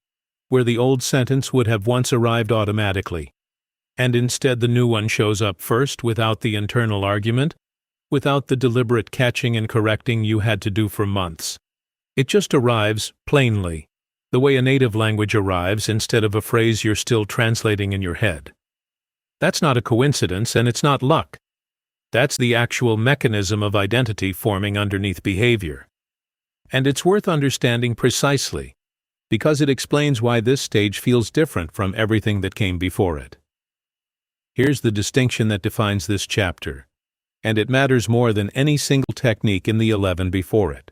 where the old sentence would have once arrived automatically, and instead the new one shows up first without the internal argument, without the deliberate catching and correcting you had to do for months. It just arrives, plainly, the way a native language arrives instead of a phrase you're still translating in your head. That's not a coincidence, and it's not luck. That's the actual mechanism of identity forming underneath behavior. And it's worth understanding precisely, because it explains why this stage feels different from everything that came before it. Here's the distinction that defines this chapter, and it matters more than any single technique in the 11 before it.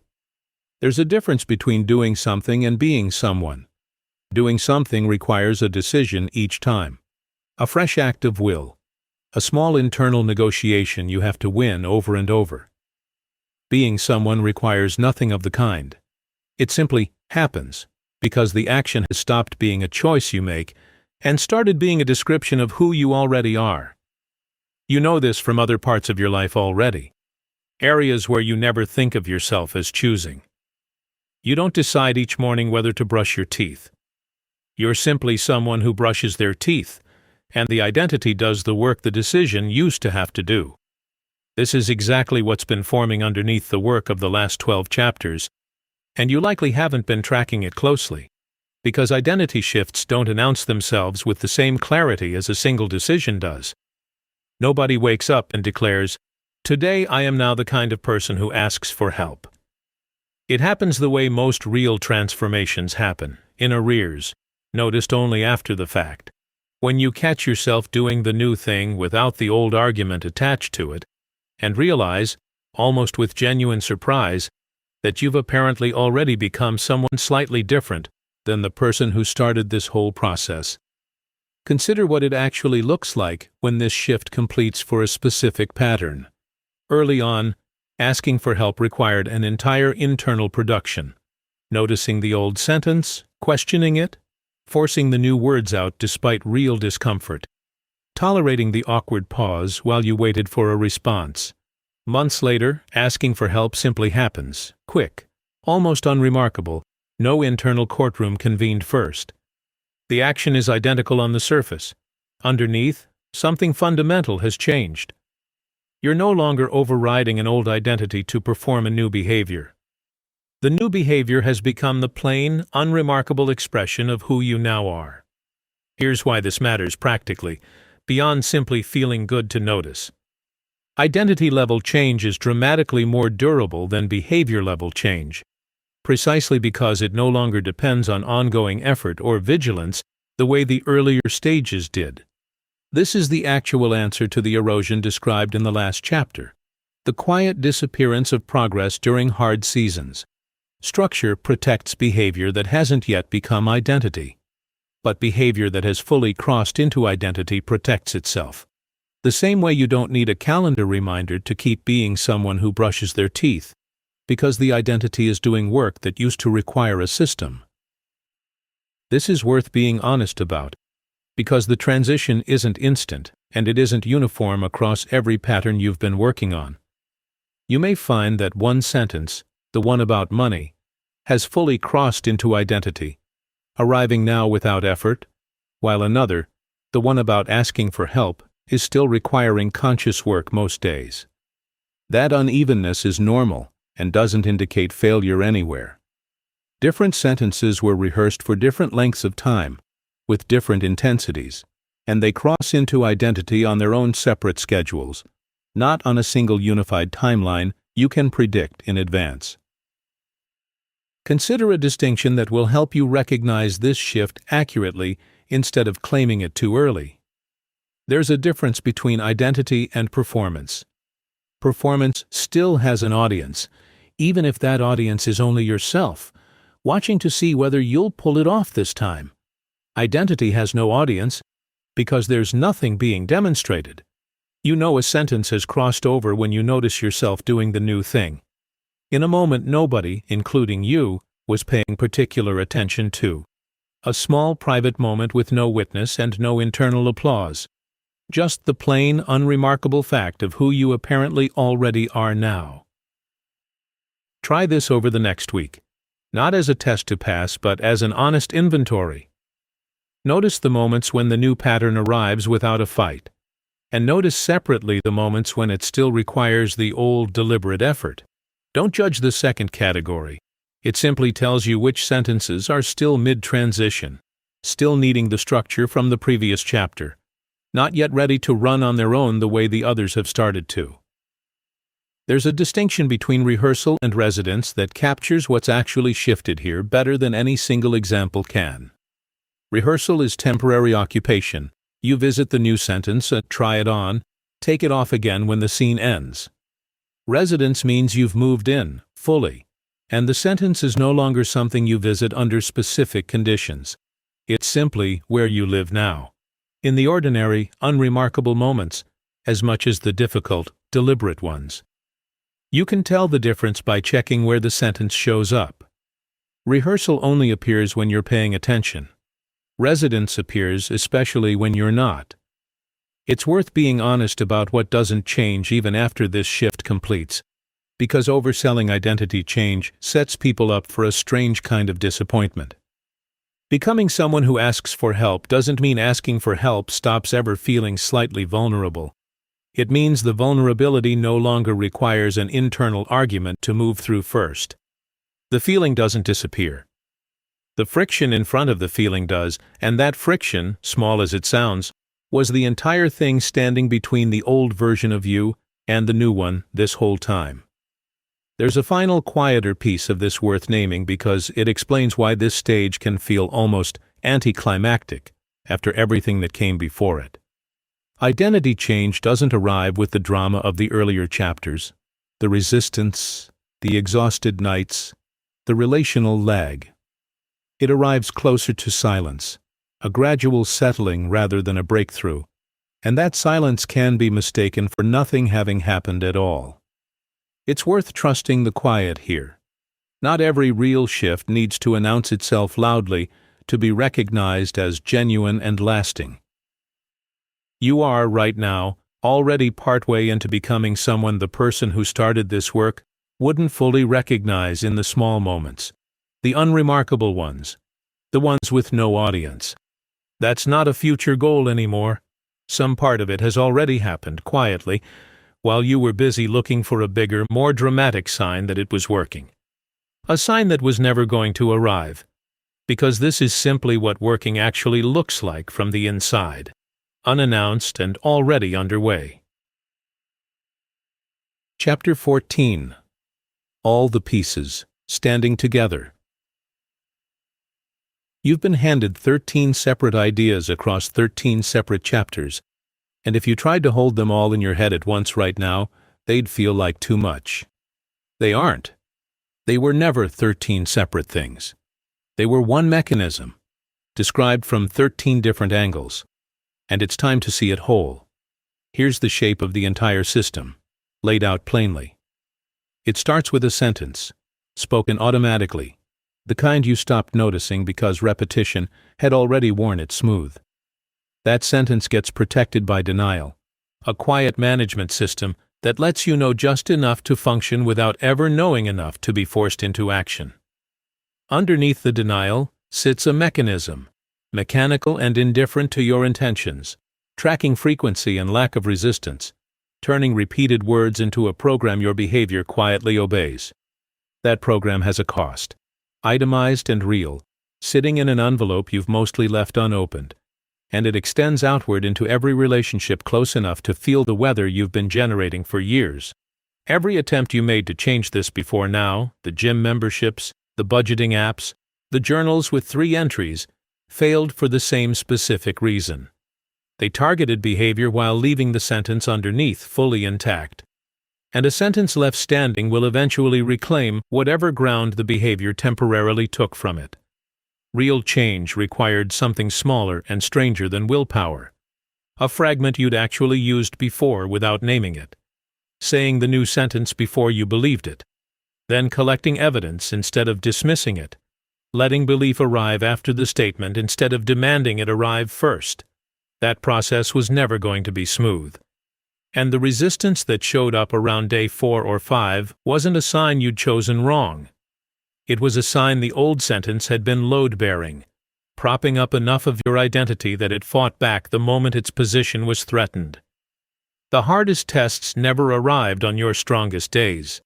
There's a difference between doing something and being someone. Doing something requires a decision each time, a fresh act of will, a small internal negotiation you have to win over and over. Being someone requires nothing of the kind. It simply happens, because the action has stopped being a choice you make and started being a description of who you already are. You know this from other parts of your life already, areas where you never think of yourself as choosing. You don't decide each morning whether to brush your teeth. You're simply someone who brushes their teeth, and the identity does the work the decision used to have to do. This is exactly what's been forming underneath the work of the last 12 chapters, and you likely haven't been tracking it closely, because identity shifts don't announce themselves with the same clarity as a single decision does. Nobody wakes up and declares, "Today I am now the kind of person who asks for help." It happens the way most real transformations happen, in arrears, noticed only after the fact. When you catch yourself doing the new thing without the old argument attached to it, and realize, almost with genuine surprise, that you've apparently already become someone slightly different than the person who started this whole process. Consider what it actually looks like when this shift completes for a specific pattern. Early on, asking for help required an entire internal production, noticing the old sentence, questioning it, forcing the new words out despite real discomfort, tolerating the awkward pause while you waited for a response. Months later, asking for help simply happens, quick, almost unremarkable, no internal courtroom convened first. The action is identical on the surface. Underneath, something fundamental has changed. You're no longer overriding an old identity to perform a new behavior. The new behavior has become the plain, unremarkable expression of who you now are. Here's why this matters practically, beyond simply feeling good to notice. Identity level change is dramatically more durable than behavior level change, precisely because it no longer depends on ongoing effort or vigilance the way the earlier stages did. This is the actual answer to the erosion described in the last chapter, the quiet disappearance of progress during hard seasons. Structure protects behavior that hasn't yet become identity, but behavior that has fully crossed into identity protects itself. The same way you don't need a calendar reminder to keep being someone who brushes their teeth, because the identity is doing work that used to require a system. This is worth being honest about, because the transition isn't instant, and it isn't uniform across every pattern you've been working on. You may find that one sentence, the one about money, has fully crossed into identity, arriving now without effort, while another, the one about asking for help, is still requiring conscious work most days. That unevenness is normal and doesn't indicate failure anywhere. Different sentences were rehearsed for different lengths of time, with different intensities, and they cross into identity on their own separate schedules, not on a single unified timeline you can predict in advance. Consider a distinction that will help you recognize this shift accurately instead of claiming it too early. There's a difference between identity and performance. Performance still has an audience, even if that audience is only yourself, watching to see whether you'll pull it off this time. Identity has no audience because there's nothing being demonstrated. You know a sentence has crossed over when you notice yourself doing the new thing. In a moment nobody, including you, was paying particular attention to. A small private moment with no witness and no internal applause. Just the plain, unremarkable fact of who you apparently already are now. Try this over the next week, not as a test to pass, but as an honest inventory. Notice the moments when the new pattern arrives without a fight, and notice separately the moments when it still requires the old deliberate effort. Don't judge the second category. It simply tells you which sentences are still mid-transition, still needing the structure from the previous chapter, not yet ready to run on their own the way the others have started to. There's a distinction between rehearsal and residence that captures what's actually shifted here better than any single example can. Rehearsal is temporary occupation. You visit the new sentence, try it on, take it off again when the scene ends. Residence means you've moved in, fully, and the sentence is no longer something you visit under specific conditions. It's simply where you live now, in the ordinary, unremarkable moments, as much as the difficult, deliberate ones. You can tell the difference by checking where the sentence shows up. Rehearsal only appears when you're paying attention. Residence appears especially when you're not. It's worth being honest about what doesn't change even after this shift completes, because overselling identity change sets people up for a strange kind of disappointment. Becoming someone who asks for help doesn't mean asking for help stops ever feeling slightly vulnerable. It means the vulnerability no longer requires an internal argument to move through first. The feeling doesn't disappear. The friction in front of the feeling does, and that friction, small as it sounds, was the entire thing standing between the old version of you and the new one this whole time. There's a final, quieter piece of this worth naming because it explains why this stage can feel almost anticlimactic after everything that came before it. Identity change doesn't arrive with the drama of the earlier chapters, the resistance, the exhausted nights, the relational lag. It arrives closer to silence, a gradual settling rather than a breakthrough, and that silence can be mistaken for nothing having happened at all. It's worth trusting the quiet here. Not every real shift needs to announce itself loudly to be recognized as genuine and lasting. You are, right now, already partway into becoming someone the person who started this work wouldn't fully recognize in the small moments, the unremarkable ones, the ones with no audience. That's not a future goal anymore. Some part of it has already happened quietly, while you were busy looking for a bigger, more dramatic sign that it was working. A sign that was never going to arrive, because this is simply what working actually looks like from the inside, unannounced and already underway. Chapter 14. All the pieces, standing together. You've been handed 13 separate ideas across 13 separate chapters, and if you tried to hold them all in your head at once right now, they'd feel like too much. They aren't. They were never 13 separate things. They were one mechanism, described from 13 different angles, and it's time to see it whole. Here's the shape of the entire system, laid out plainly. It starts with a sentence, spoken automatically, the kind you stopped noticing because repetition had already worn it smooth. That sentence gets protected by denial, a quiet management system that lets you know just enough to function without ever knowing enough to be forced into action. Underneath the denial sits a mechanism, mechanical and indifferent to your intentions, tracking frequency and lack of resistance, turning repeated words into a program your behavior quietly obeys. That program has a cost, itemized and real, sitting in an envelope you've mostly left unopened, and it extends outward into every relationship close enough to feel the weather you've been generating for years. Every attempt you made to change this before now, the gym memberships, the budgeting apps, the journals with 3 entries, failed for the same specific reason. They targeted behavior while leaving the sentence underneath fully intact. And a sentence left standing will eventually reclaim whatever ground the behavior temporarily took from it. Real change required something smaller and stranger than willpower. a fragment you'd actually used before without naming it, saying the new sentence before you believed it, then collecting evidence instead of dismissing it, letting belief arrive after the statement instead of demanding it arrive first. That process was never going to be smooth. And the resistance that showed up around day 4 or 5 wasn't a sign you'd chosen wrong. It was a sign the old sentence had been load-bearing, propping up enough of your identity that it fought back the moment its position was threatened. The hardest tests never arrived on your strongest days.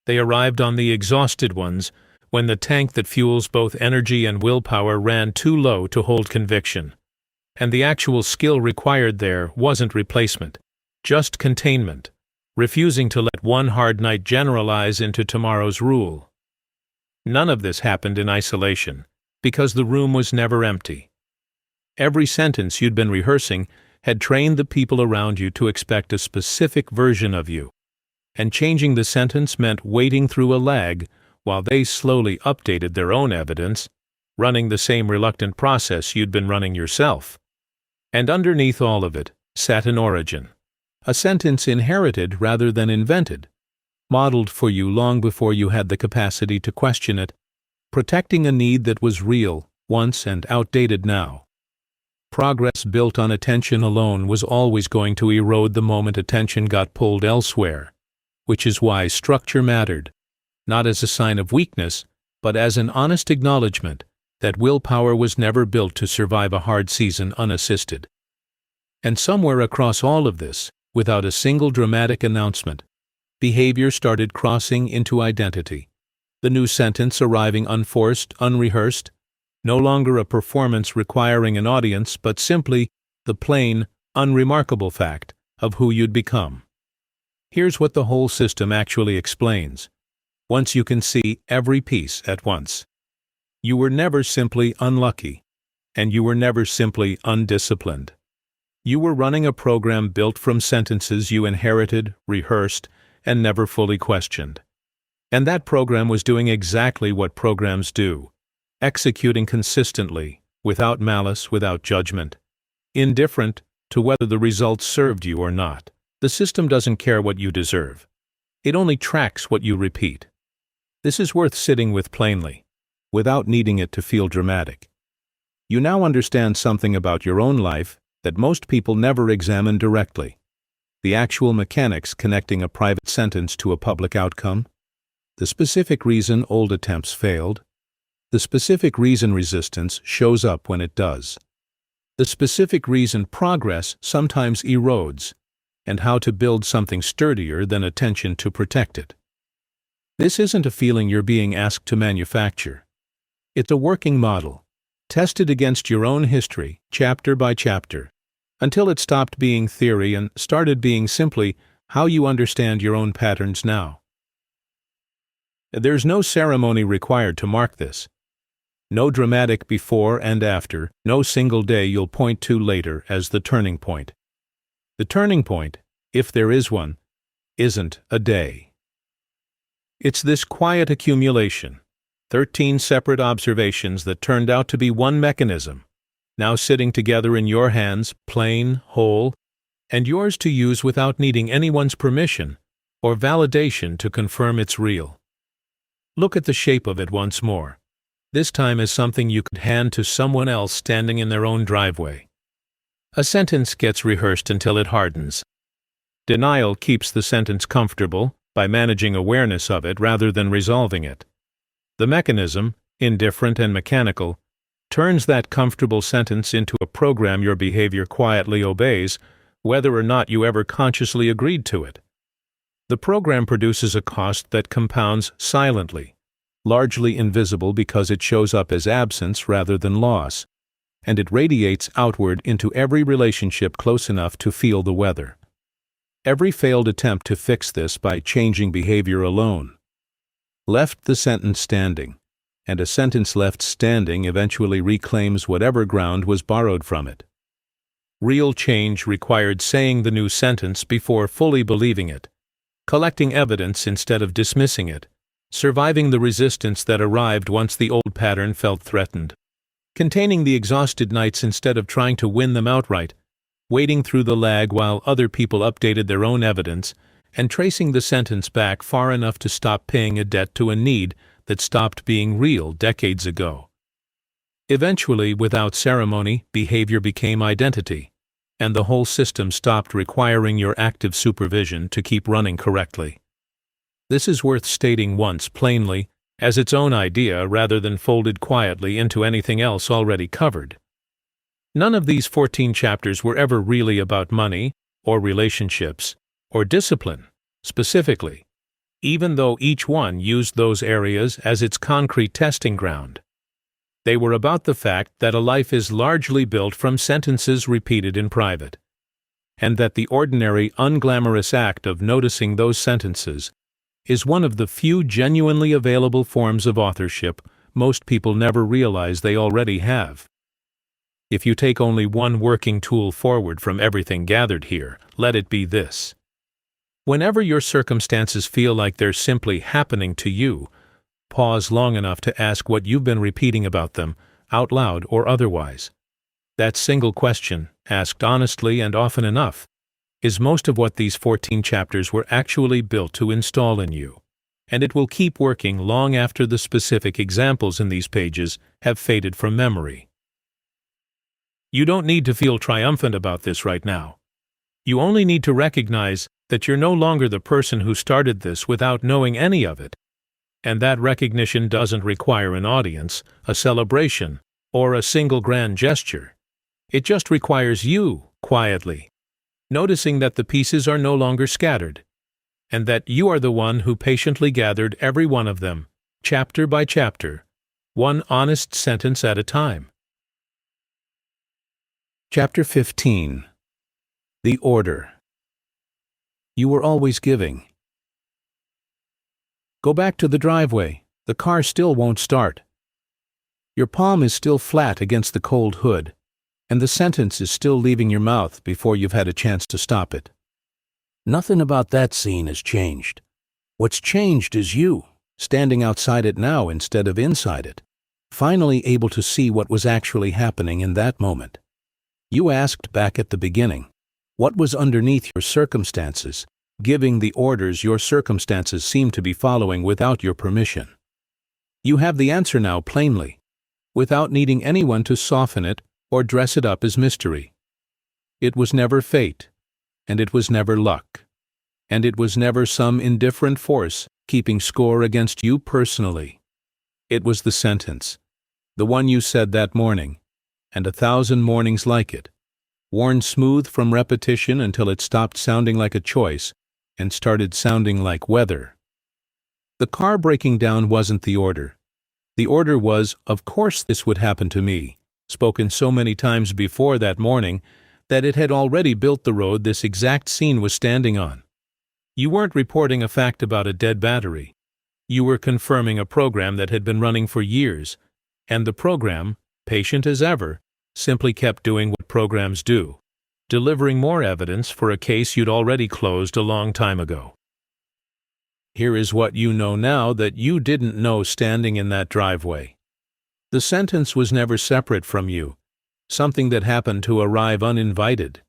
They arrived on the exhausted ones, when the tank that fuels both energy and willpower ran too low to hold conviction. And the actual skill required there wasn't replacement, just containment, refusing to let one hard night generalize into tomorrow's rule. None of this happened in isolation, because the room was never empty. Every sentence you'd been rehearsing had trained the people around you to expect a specific version of you, and changing the sentence meant waiting through a lag while they slowly updated their own evidence, running the same reluctant process you'd been running yourself. And underneath all of it sat an origin, a sentence inherited rather than invented, modeled for you long before you had the capacity to question it, protecting a need that was real once and outdated now. Progress built on attention alone was always going to erode the moment attention got pulled elsewhere, which is why structure mattered, not as a sign of weakness, but as an honest acknowledgement that willpower was never built to survive a hard season unassisted. And somewhere across all of this, without a single dramatic announcement, behavior started crossing into identity, the new sentence arriving unforced, unrehearsed, no longer a performance requiring an audience, but simply the plain, unremarkable fact of who you'd become. Here's what the whole system actually explains, once you can see every piece at once. You were never simply unlucky, and you were never simply undisciplined. You were running a program built from sentences you inherited, rehearsed, and never fully questioned. And that program was doing exactly what programs do, executing consistently, without malice, without judgment, indifferent to whether the results served you or not. The system doesn't care what you deserve. It only tracks what you repeat. This is worth sitting with plainly, without needing it to feel dramatic. You now understand something about your own life that most people never examine directly. The actual mechanics connecting a private sentence to a public outcome, the specific reason old attempts failed, the specific reason resistance shows up when it does, the specific reason progress sometimes erodes, and how to build something sturdier than attention to protect it. This isn't a feeling you're being asked to manufacture. It's a working model, tested against your own history, chapter by chapter, until it stopped being theory and started being simply how you understand your own patterns now. There's no ceremony required to mark this. No dramatic before and after, no single day you'll point to later as the turning point. The turning point, if there is one, isn't a day. It's this quiet accumulation, 13 separate observations that turned out to be one mechanism, now sitting together in your hands, plain, whole, and yours to use without needing anyone's permission or validation to confirm it's real. Look at the shape of it once more, this time as something you could hand to someone else standing in their own driveway. A sentence gets rehearsed until it hardens. Denial keeps the sentence comfortable by managing awareness of it rather than resolving it. The mechanism, indifferent and mechanical, turns that comfortable sentence into a program your behavior quietly obeys, whether or not you ever consciously agreed to it. The program produces a cost that compounds silently, largely invisible because it shows up as absence rather than loss, and it radiates outward into every relationship close enough to feel the weather. Every failed attempt to fix this by changing behavior alone left the sentence standing, and a sentence left standing eventually reclaims whatever ground was borrowed from it. Real change required saying the new sentence before fully believing it, collecting evidence instead of dismissing it, surviving the resistance that arrived once the old pattern felt threatened, containing the exhausted nights instead of trying to win them outright, waiting through the lag while other people updated their own evidence, and tracing the sentence back far enough to stop paying a debt to a need that stopped being real decades ago. Eventually, without ceremony, behavior became identity, and the whole system stopped requiring your active supervision to keep running correctly. This is worth stating once plainly, as its own idea rather than folded quietly into anything else already covered. None of these 14 chapters were ever really about money, or relationships, or discipline, specifically, even though each one used those areas as its concrete testing ground. They were about the fact that a life is largely built from sentences repeated in private, and that the ordinary, unglamorous act of noticing those sentences is one of the few genuinely available forms of authorship most people never realize they already have. If you take only one working tool forward from everything gathered here, let it be this. Whenever your circumstances feel like they're simply happening to you, pause long enough to ask what you've been repeating about them, out loud or otherwise. That single question, asked honestly and often enough, is most of what these 14 chapters were actually built to install in you, and it will keep working long after the specific examples in these pages have faded from memory. You don't need to feel triumphant about this right now. You only need to recognize that you're no longer the person who started this without knowing any of it, and that recognition doesn't require an audience, a celebration, or a single grand gesture. It just requires you, quietly, noticing that the pieces are no longer scattered, and that you are the one who patiently gathered every one of them, chapter by chapter, one honest sentence at a time. Chapter 15. The Order. You were always giving. Go back to the driveway. The car still won't start. Your palm is still flat against the cold hood, and the sentence is still leaving your mouth before you've had a chance to stop it. Nothing about that scene has changed. What's changed is you, standing outside it now instead of inside it, finally able to see what was actually happening in that moment. You asked back at the beginning, what was underneath your circumstances, giving the orders your circumstances seem to be following without your permission? You have the answer now plainly, without needing anyone to soften it or dress it up as mystery. It was never fate, and it was never luck, and it was never some indifferent force keeping score against you personally. It was the sentence, the one you said that morning, and 1,000 mornings like it, worn smooth from repetition until it stopped sounding like a choice and started sounding like weather. The car breaking down wasn't the order. The order was, of course this would happen to me, spoken so many times before that morning that it had already built the road this exact scene was standing on. You weren't reporting a fact about a dead battery. You were confirming a program that had been running for years, and the program, patient as ever, simply kept doing what programs do, delivering more evidence for a case you'd already closed a long time ago. Here is what you know now that you didn't know standing in that driveway. The sentence was never separate from you, something that happened to arrive uninvited.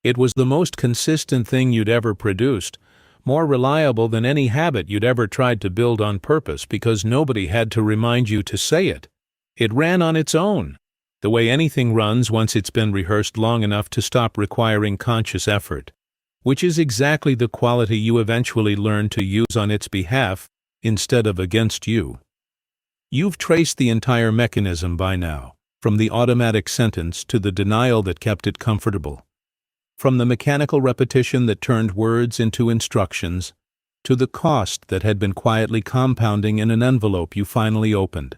It was the most consistent thing you'd ever produced, more reliable than any habit you'd ever tried to build on purpose because nobody had to remind you to say it. It ran on its own, the way anything runs once it's been rehearsed long enough to stop requiring conscious effort, which is exactly the quality you eventually learn to use on its behalf instead of against you. You've traced the entire mechanism by now, from the automatic sentence to the denial that kept it comfortable, from the mechanical repetition that turned words into instructions, to the cost that had been quietly compounding in an envelope you finally opened.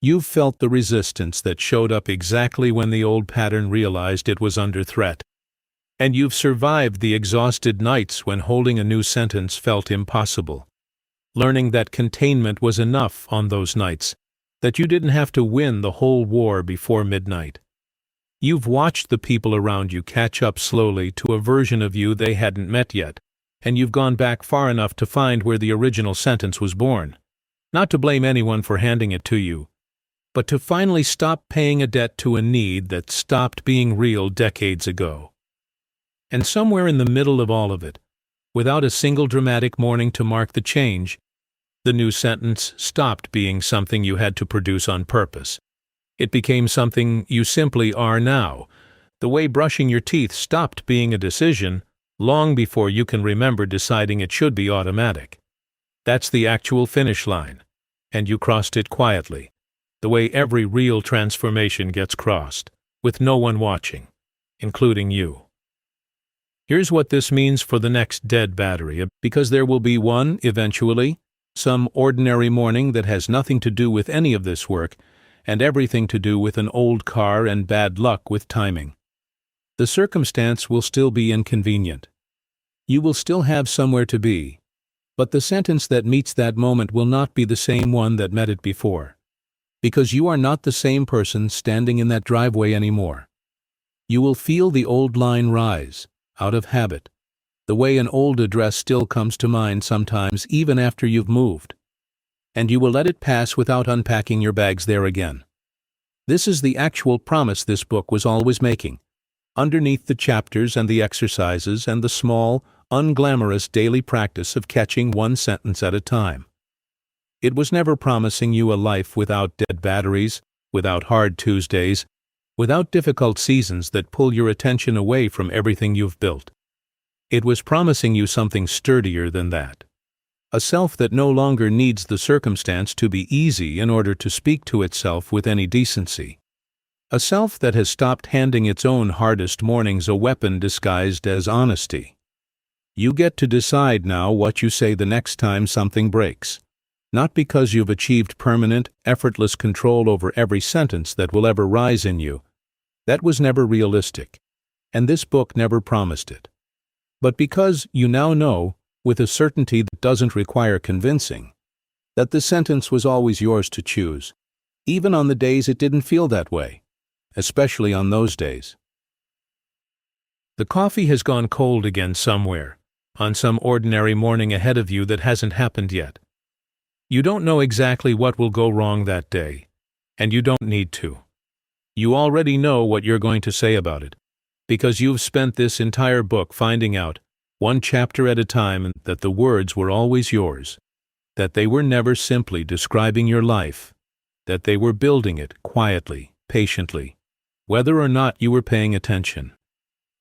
You've felt the resistance that showed up exactly when the old pattern realized it was under threat. And you've survived the exhausted nights when holding a new sentence felt impossible, learning that containment was enough on those nights, that you didn't have to win the whole war before midnight. You've watched the people around you catch up slowly to a version of you they hadn't met yet, and you've gone back far enough to find where the original sentence was born. Not to blame anyone for handing it to you, but to finally stop paying a debt to a need that stopped being real decades ago. And somewhere in the middle of all of it, without a single dramatic morning to mark the change, the new sentence stopped being something you had to produce on purpose. It became something you simply are now, the way brushing your teeth stopped being a decision long before you can remember deciding it should be automatic. That's the actual finish line, and you crossed it quietly, the way every real transformation gets crossed, with no one watching, including you. Here's what this means for the next dead battery, because there will be one, eventually, some ordinary morning that has nothing to do with any of this work, and everything to do with an old car and bad luck with timing. The circumstance will still be inconvenient. You will still have somewhere to be, but the sentence that meets that moment will not be the same one that met it before, because you are not the same person standing in that driveway anymore. You will feel the old line rise, out of habit, the way an old address still comes to mind sometimes even after you've moved, and you will let it pass without unpacking your bags there again. This is the actual promise this book was always making, underneath the chapters and the exercises and the small, unglamorous daily practice of catching one sentence at a time. It was never promising you a life without dead batteries, without hard Tuesdays, without difficult seasons that pull your attention away from everything you've built. It was promising you something sturdier than that. A self that no longer needs the circumstance to be easy in order to speak to itself with any decency. A self that has stopped handing its own hardest mornings a weapon disguised as honesty. You get to decide now what you say the next time something breaks. Not because you've achieved permanent, effortless control over every sentence that will ever rise in you. That was never realistic, and this book never promised it. But because you now know, with a certainty that doesn't require convincing, that the sentence was always yours to choose, even on the days it didn't feel that way, especially on those days. The coffee has gone cold again somewhere, on some ordinary morning ahead of you that hasn't happened yet. You don't know exactly what will go wrong that day, and you don't need to. You already know what you're going to say about it, because you've spent this entire book finding out, one chapter at a time, that the words were always yours, that they were never simply describing your life, that they were building it quietly, patiently, whether or not you were paying attention.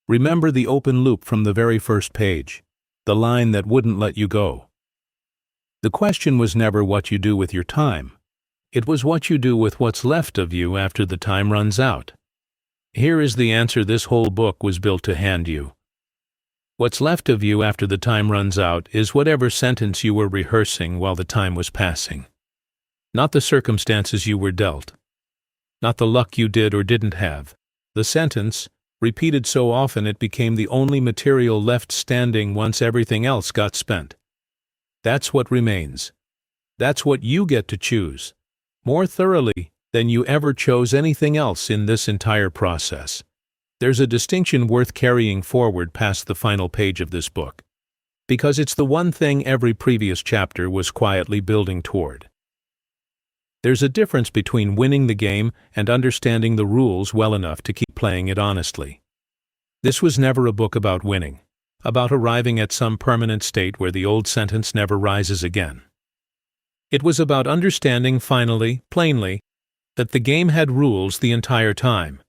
Remember the open loop from the very first page, the line that wouldn't let you go. The question was never what you do with your time. It was what you do with what's left of you after the time runs out. Here is the answer this whole book was built to hand you. What's left of you after the time runs out is whatever sentence you were rehearsing while the time was passing. Not the circumstances you were dealt. Not the luck you did or didn't have. The sentence, repeated so often it became the only material left standing once everything else got spent. That's what remains. That's what you get to choose, more thoroughly than you ever chose anything else in this entire process. There's a distinction worth carrying forward past the final page of this book, because it's the one thing every previous chapter was quietly building toward. There's a difference between winning the game and understanding the rules well enough to keep playing it honestly. This was never a book about winning, about arriving at some permanent state where the old sentence never rises again. It was about understanding finally, plainly, that the game had rules the entire time,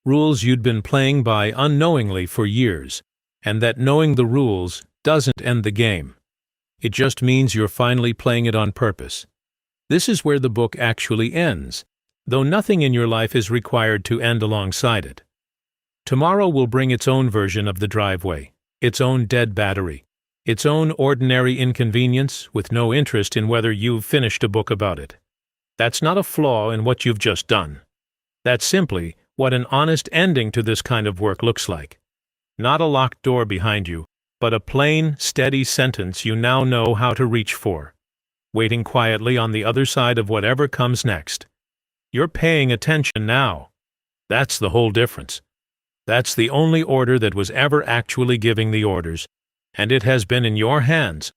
rules you'd been playing by unknowingly for years, and that knowing the rules doesn't end the game. It just means you're finally playing it on purpose. This is where the book actually ends, though nothing in your life is required to end alongside it. Tomorrow will bring its own version of the driveway, its own dead battery, its own ordinary inconvenience with no interest in whether you've finished a book about it. That's not a flaw in what you've just done. That's simply what an honest ending to this kind of work looks like. Not a locked door behind you, but a plain, steady sentence you now know how to reach for, waiting quietly on the other side of whatever comes next. You're paying attention now. That's the whole difference. That's the only order that was ever actually giving the orders, and it has been in your hands,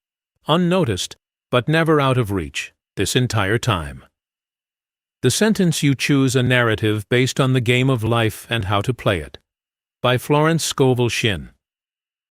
unnoticed, but never out of reach, this entire time. The sentence you choose a narrative based on the game of life and how to play it. By Florence Scovel Shinn.